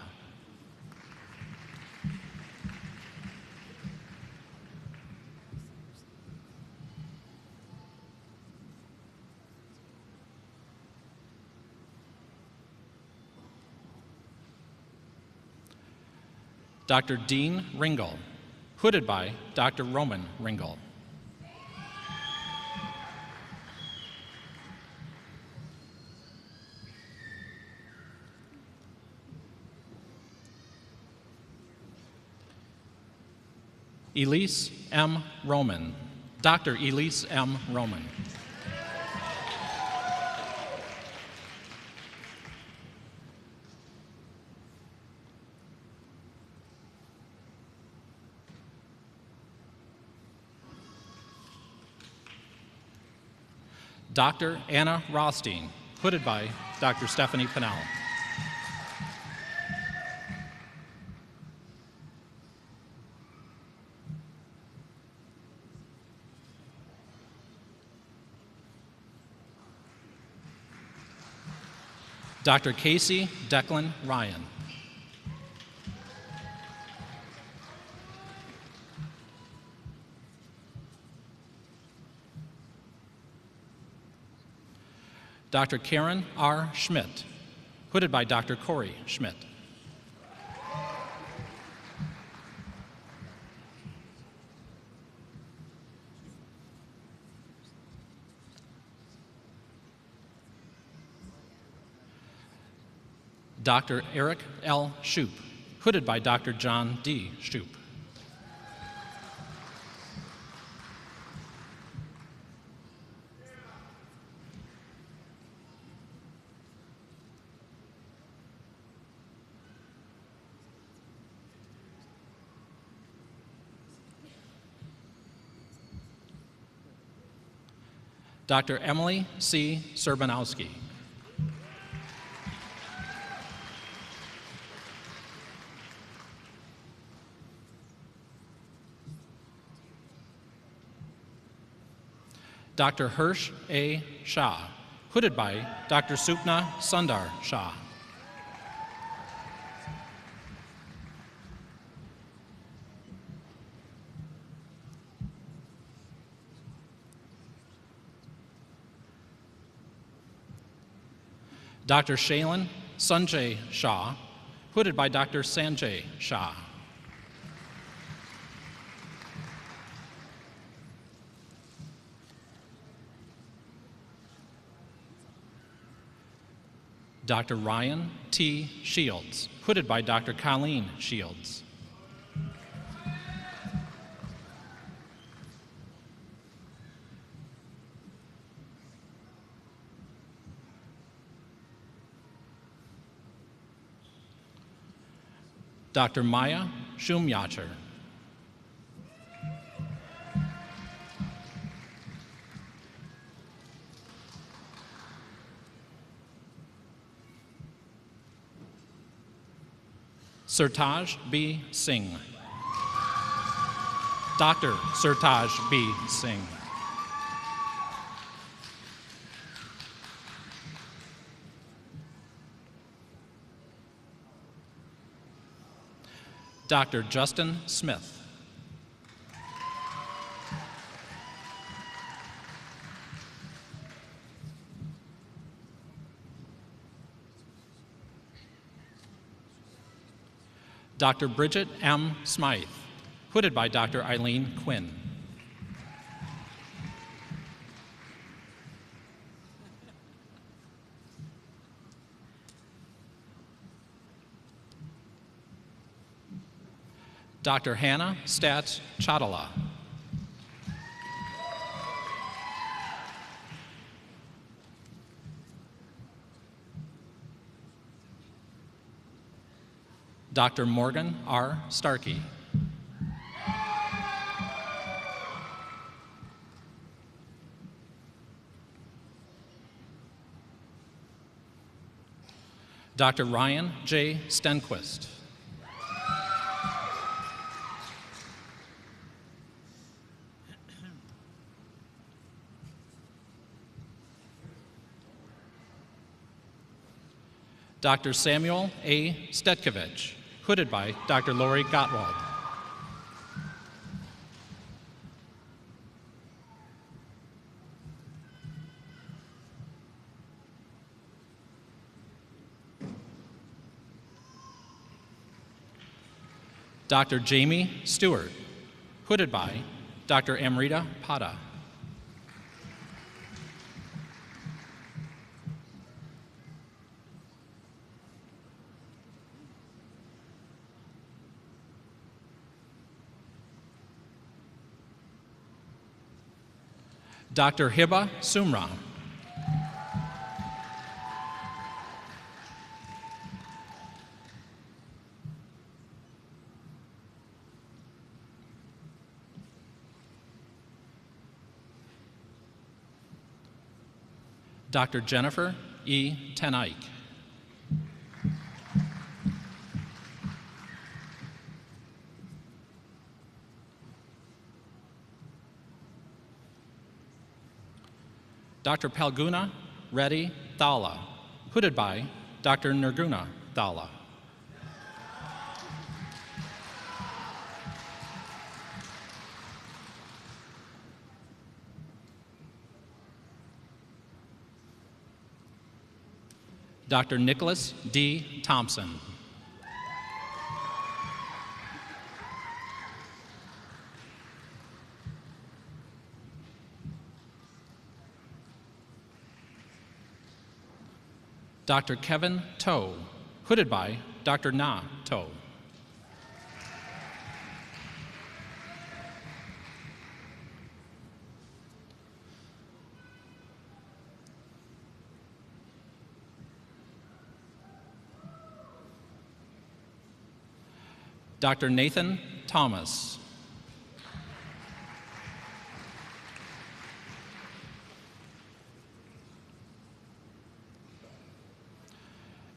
Dr. Dean Ringel, hooded by Dr. Roman Ringel. Elise M. Roman, Dr. Elise M. Roman. Dr. Anna Rothstein, hooded by Dr. Stephanie Pennell. Dr. Casey Declan Ryan. Dr. Karen R. Schmidt, hooded by Dr. Corey Schmidt. Dr. Eric L. Shoup, hooded by Dr. John D. Shoup. Dr. Emily C. Serbanowski. Dr. Hirsch A. Shah, hooded by Dr. Supna Sundar Shah. Dr. Shailin Sanjay Shah, hooded by Dr. Sanjay Shah. Dr. Ryan T. Shields, hooded by Dr. Colleen Shields. Dr. Maya Shumyacher. Surtaj B. Singh. Dr. Surtaj B. Singh. Dr. Justin Smith. Dr. Bridget M. Smythe, hooded by Dr. Eileen Quinn. Dr. Hannah Stat Chadala. Dr. Morgan R. Starkey. Dr. Ryan J. Stenquist. Dr. Samuel A. Stetkovich, hooded by Dr. Lori Gottwald. Dr. Jamie Stewart, hooded by Dr. Amrita Pada. Dr. Hiba Sumra. Dr. Jennifer E. Tenike. Dr. Palguna Reddy Thalla, hooded by Dr. Nirguna Thalla. Dr. Nicholas D. Thompson. Dr. Kevin Toe, hooded by Dr. Na Toe. Dr. Nathan Thomas.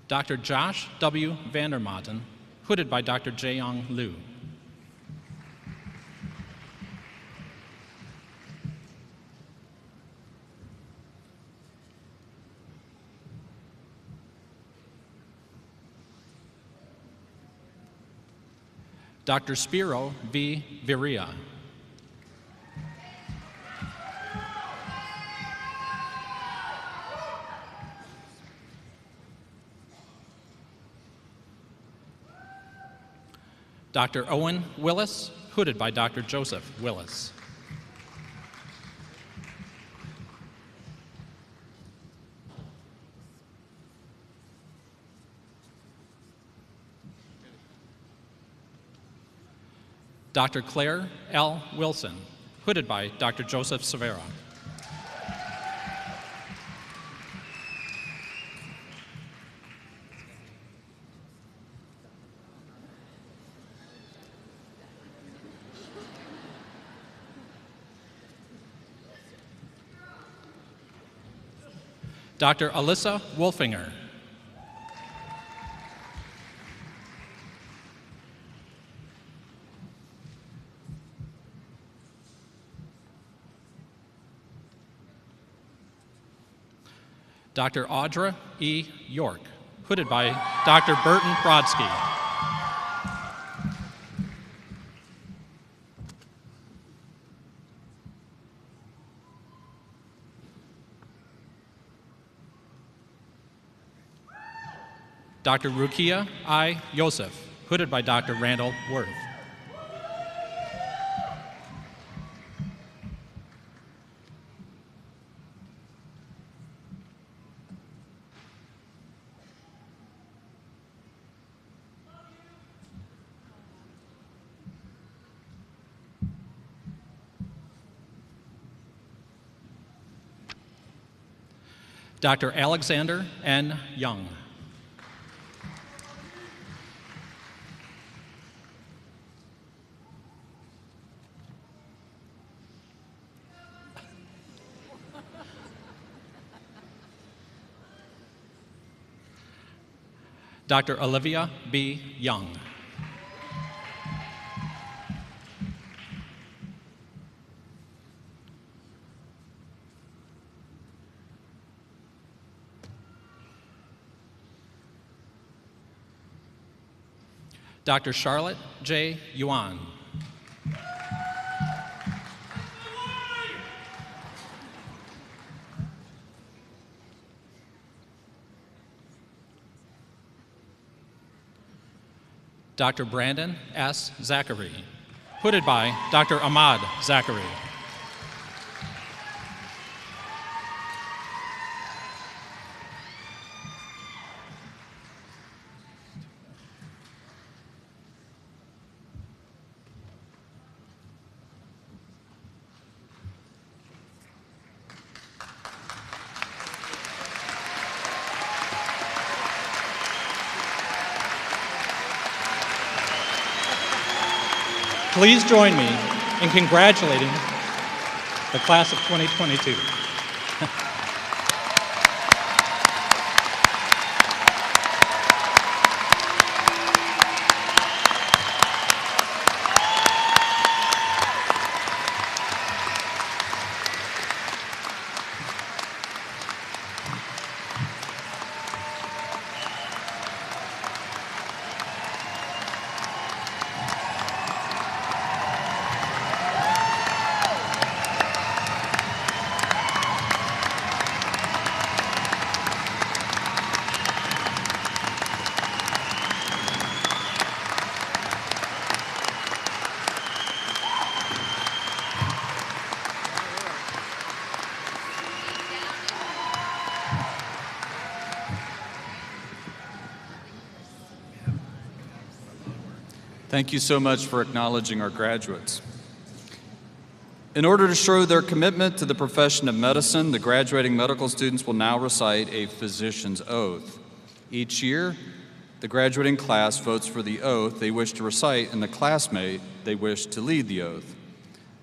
Dr. Josh W. Vandermaten, hooded by Dr. Jaeyong Liu. Dr. Spiro V. Viria. Dr. Owen Willis, hooded by Dr. Joseph Willis. Dr. Claire L. Wilson, hooded by Dr. Joseph Severa. Dr. Alyssa Wolfinger. Dr. Audra E. York, hooded by Dr. Burton Brodsky. Dr. Rukia I. Yosef, hooded by Dr. Randall Worth. Dr. Alexander N. Young. Dr. Olivia B. Young. Dr. Charlotte J. Yuan. Dr. Brandon S. Zachary, hooded by Dr. Ahmad Zachary. Please join me in congratulating the class of 2022. Thank you so much for acknowledging our graduates. In order to show their commitment to the profession of medicine, the graduating medical students will now recite a physician's oath. Each year, the graduating class votes for the oath they wish to recite and the classmate they wish to lead the oath.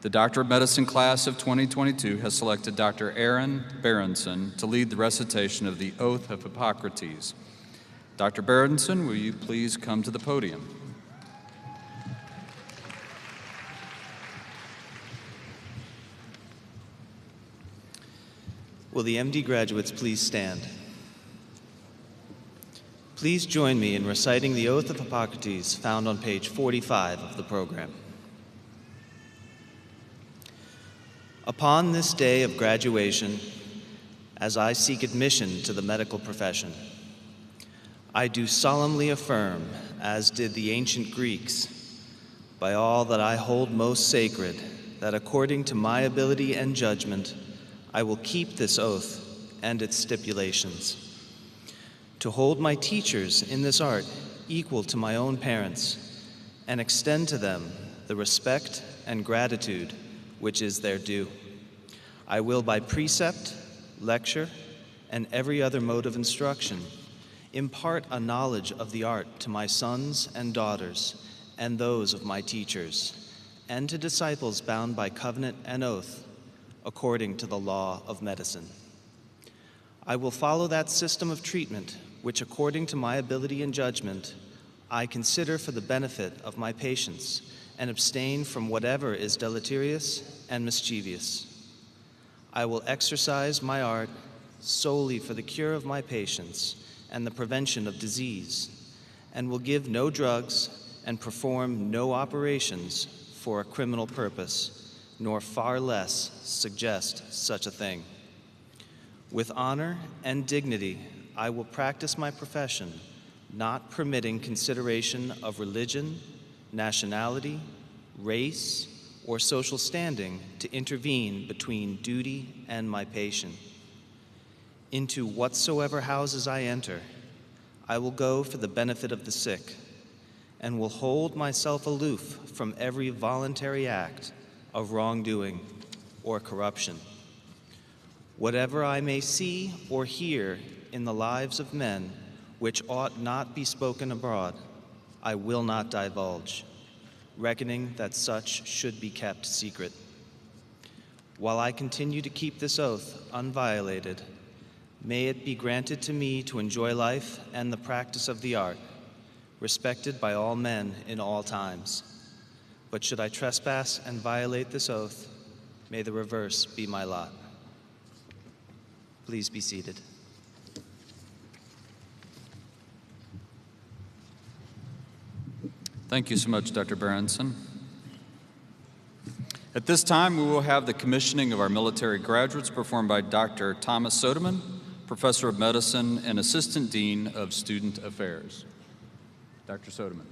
The Doctor of Medicine class of 2022 has selected Dr. Aaron Berenson to lead the recitation of the Oath of Hippocrates. Dr. Berenson, will you please come to the podium? Will the MD graduates please stand? Please join me in reciting the Oath of Hippocrates found on page 45 of the program. Upon this day of graduation, as I seek admission to the medical profession, I do solemnly affirm, as did the ancient Greeks, by all that I hold most sacred, that according to my ability and judgment, I will keep this oath and its stipulations, to hold my teachers in this art equal to my own parents, and extend to them the respect and gratitude which is their due. I will by precept, lecture, and every other mode of instruction impart a knowledge of the art to my sons and daughters and those of my teachers, and to disciples bound by covenant and oath according to the law of medicine. I will follow that system of treatment which, according to my ability and judgment, I consider for the benefit of my patients, and abstain from whatever is deleterious and mischievous. I will exercise my art solely for the cure of my patients and the prevention of disease, and will give no drugs and perform no operations for a criminal purpose, nor far less suggest such a thing. With honor and dignity, I will practice my profession, not permitting consideration of religion, nationality, race, or social standing to intervene between duty and my patient. Into whatsoever houses I enter, I will go for the benefit of the sick, and will hold myself aloof from every voluntary act of wrongdoing or corruption. Whatever I may see or hear in the lives of men which ought not be spoken abroad, I will not divulge, reckoning that such should be kept secret. While I continue to keep this oath unviolated, may it be granted to me to enjoy life and the practice of the art, respected by all men in all times. But should I trespass and violate this oath, may the reverse be my lot. Please be seated. Thank you so much, Dr. Berenson. At this time, we will have the commissioning of our military graduates performed by Dr. Thomas Sodeman, Professor of Medicine and Assistant Dean of Student Affairs. Dr. Sodeman.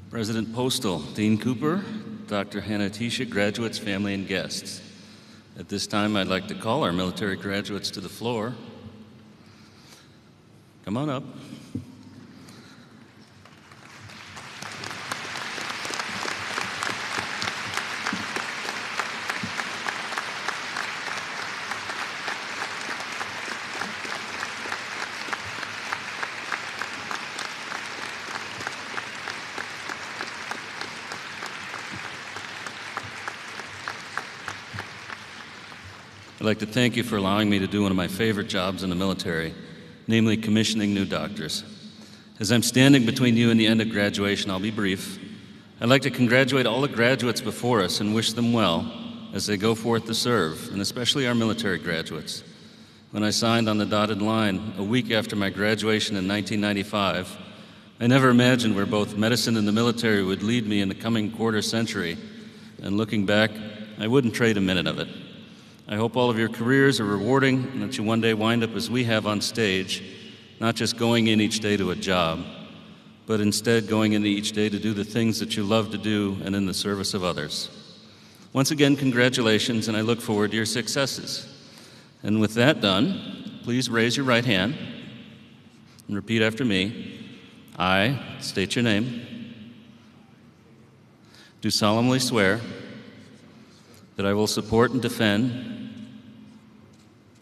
President Postal, Dean Cooper, Dr. Hannah Tisha, graduates, family, and guests. At this time, I'd like to call our military graduates to the floor. Come on up. I'd like to thank you for allowing me to do one of my favorite jobs in the military, namely commissioning new doctors. As I'm standing between you and the end of graduation, I'll be brief. I'd like to congratulate all the graduates before us and wish them well as they go forth to serve, and especially our military graduates. When I signed on the dotted line a week after my graduation in 1995, I never imagined where both medicine and the military would lead me in the coming quarter century, and looking back, I wouldn't trade a minute of it. I hope all of your careers are rewarding and that you one day wind up as we have on stage, not just going in each day to a job, but instead going in each day to do the things that you love to do and in the service of others. Once again, congratulations, and I look forward to your successes. And with that done, please raise your right hand and repeat after me. I state your name. Do solemnly swear that I will support and defend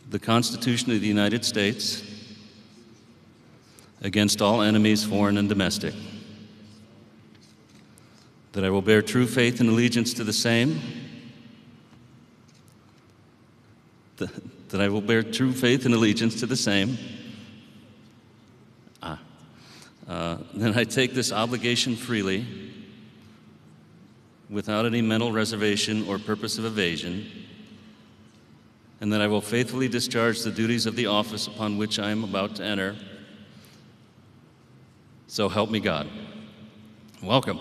the Constitution of the United States against all enemies, foreign and domestic, that I will bear true faith and allegiance to the same, that I will bear true faith and allegiance to the same. Then I take this obligation freely, without any mental reservation or purpose of evasion, and that I will faithfully discharge the duties of the office upon which I am about to enter. So help me God. Welcome.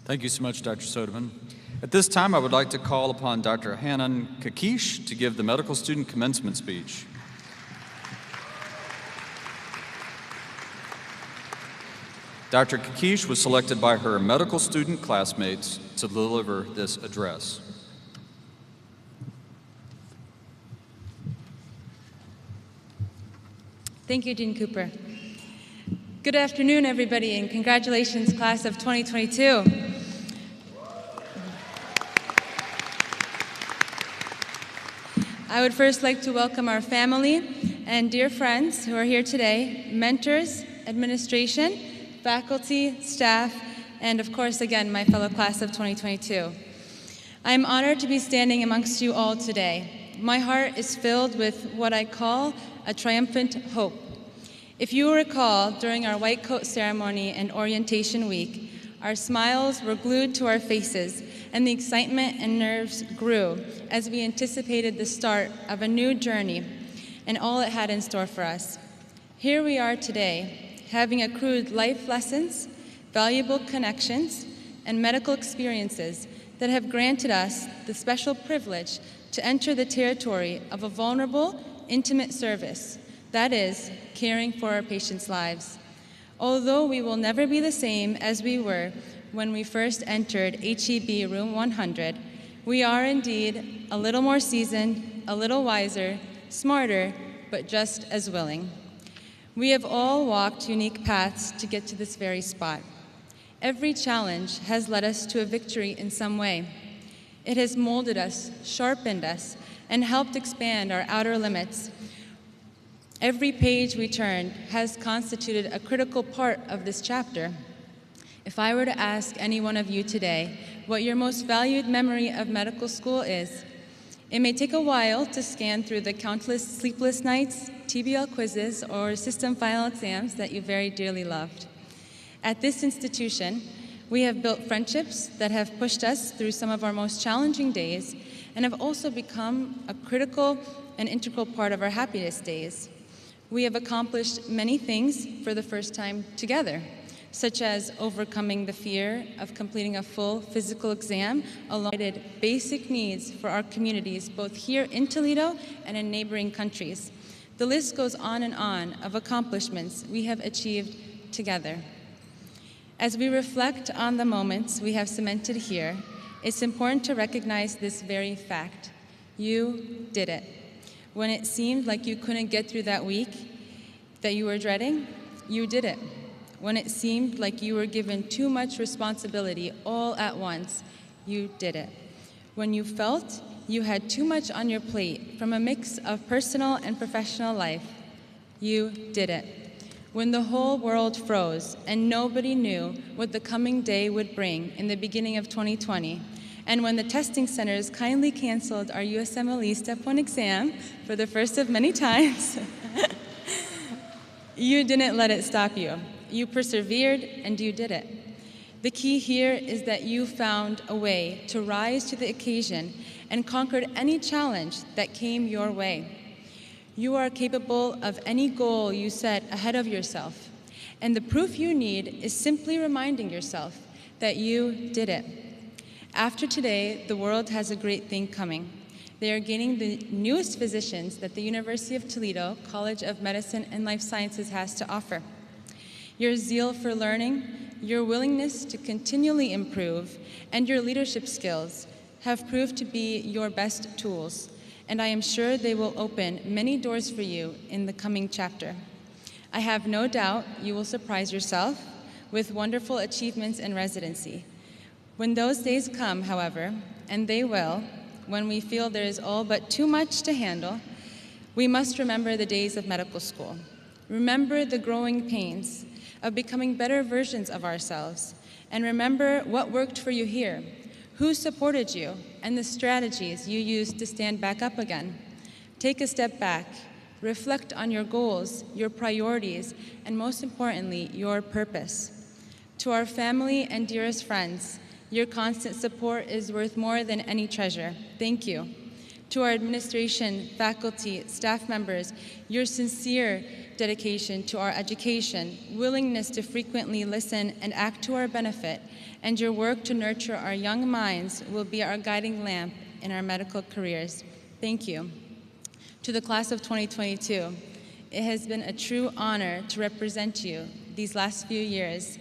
Thank you so much, Dr. Sodeman. At this time, I would like to call upon Dr. Hanan Kakish to give the medical student commencement speech. Dr. Kakish was selected by her medical student classmates to deliver this address. Thank you, Dean Cooper. Good afternoon, everybody, and congratulations, class of 2022. I would first like to welcome our family and dear friends who are here today, mentors, administration, faculty, staff, and of course, again, my fellow class of 2022. I am honored to be standing amongst you all today. My heart is filled with what I call a triumphant hope. If you recall, during our white coat ceremony and orientation week, our smiles were glued to our faces, and the excitement and nerves grew as we anticipated the start of a new journey and all it had in store for us. Here we are today, having accrued life lessons, valuable connections, and medical experiences that have granted us the special privilege to enter the territory of a vulnerable, intimate service, that is, caring for our patients' lives. Although we will never be the same as we were when we first entered HEB room 100, we are indeed a little more seasoned, a little wiser, smarter, but just as willing. We have all walked unique paths to get to this very spot. Every challenge has led us to a victory in some way. It has molded us, sharpened us, and helped expand our outer limits. Every page we turned has constituted a critical part of this chapter. If I were to ask any one of you today what your most valued memory of medical school is, it may take a while to scan through the countless sleepless nights, TBL quizzes, or system final exams that you very dearly loved. At this institution, we have built friendships that have pushed us through some of our most challenging days and have also become a critical and integral part of our happiest days. We have accomplished many things for the first time together, such as overcoming the fear of completing a full physical exam, along with basic needs for our communities, both here in Toledo and in neighboring countries. The list goes on of accomplishments we have achieved together. As we reflect on the moments we have cemented here, it's important to recognize this very fact. You did it. When it seemed like you couldn't get through that week that you were dreading, you did it. When it seemed like you were given too much responsibility all at once, you did it. When you felt you had too much on your plate from a mix of personal and professional life, you did it. When the whole world froze and nobody knew what the coming day would bring in the beginning of 2020, and when the testing centers kindly canceled our USMLE Step 1 exam for the first of many times, you didn't let it stop you. You persevered and you did it. The key here is that you found a way to rise to the occasion and conquered any challenge that came your way. You are capable of any goal you set ahead of yourself, and the proof you need is simply reminding yourself that you did it. After today, the world has a great thing coming. They are gaining the newest physicians that the University of Toledo College of Medicine and Life Sciences has to offer. Your zeal for learning, your willingness to continually improve, and your leadership skills have proved to be your best tools, and I am sure they will open many doors for you in the coming chapter. I have no doubt you will surprise yourself with wonderful achievements in residency. When those days come, however, and they will, when we feel there is all but too much to handle, we must remember the days of medical school. Remember the growing pains of becoming better versions of ourselves, and remember what worked for you here, who supported you, and the strategies you used to stand back up again. Take a step back, reflect on your goals, your priorities, and most importantly, your purpose. To our family and dearest friends, your constant support is worth more than any treasure. Thank you. To our administration, faculty, staff members, your sincere dedication to our education, willingness to frequently listen and act to our benefit, and your work to nurture our young minds will be our guiding lamp in our medical careers. Thank you. To the class of 2022, it has been a true honor to represent you these last few years,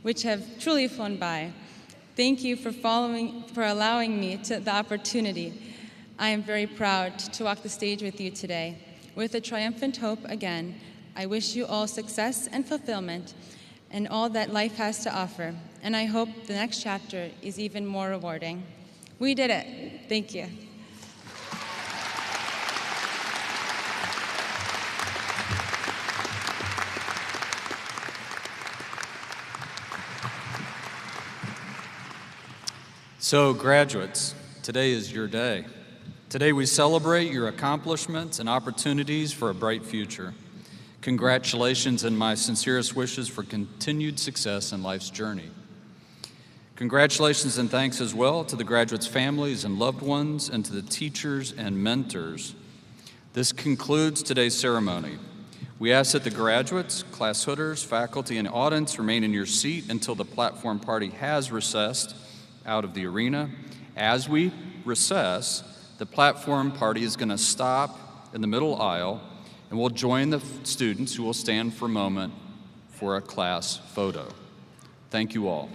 which have truly flown by. Thank you for allowing me the opportunity. I am very proud to walk the stage with you today. With a triumphant hope again, I wish you all success and fulfillment and all that life has to offer. And I hope the next chapter is even more rewarding. We did it. Thank you. So, graduates, today is your day. Today we celebrate your accomplishments and opportunities for a bright future. Congratulations and my sincerest wishes for continued success in life's journey. Congratulations and thanks as well to the graduates' families and loved ones and to the teachers and mentors. This concludes today's ceremony. We ask that the graduates, class hooders, faculty, and audience remain in your seat until the platform party has recessed out of the arena. As we recess, the platform party is going to stop in the middle aisle, and we'll join the students who will stand for a moment for a class photo. Thank you all.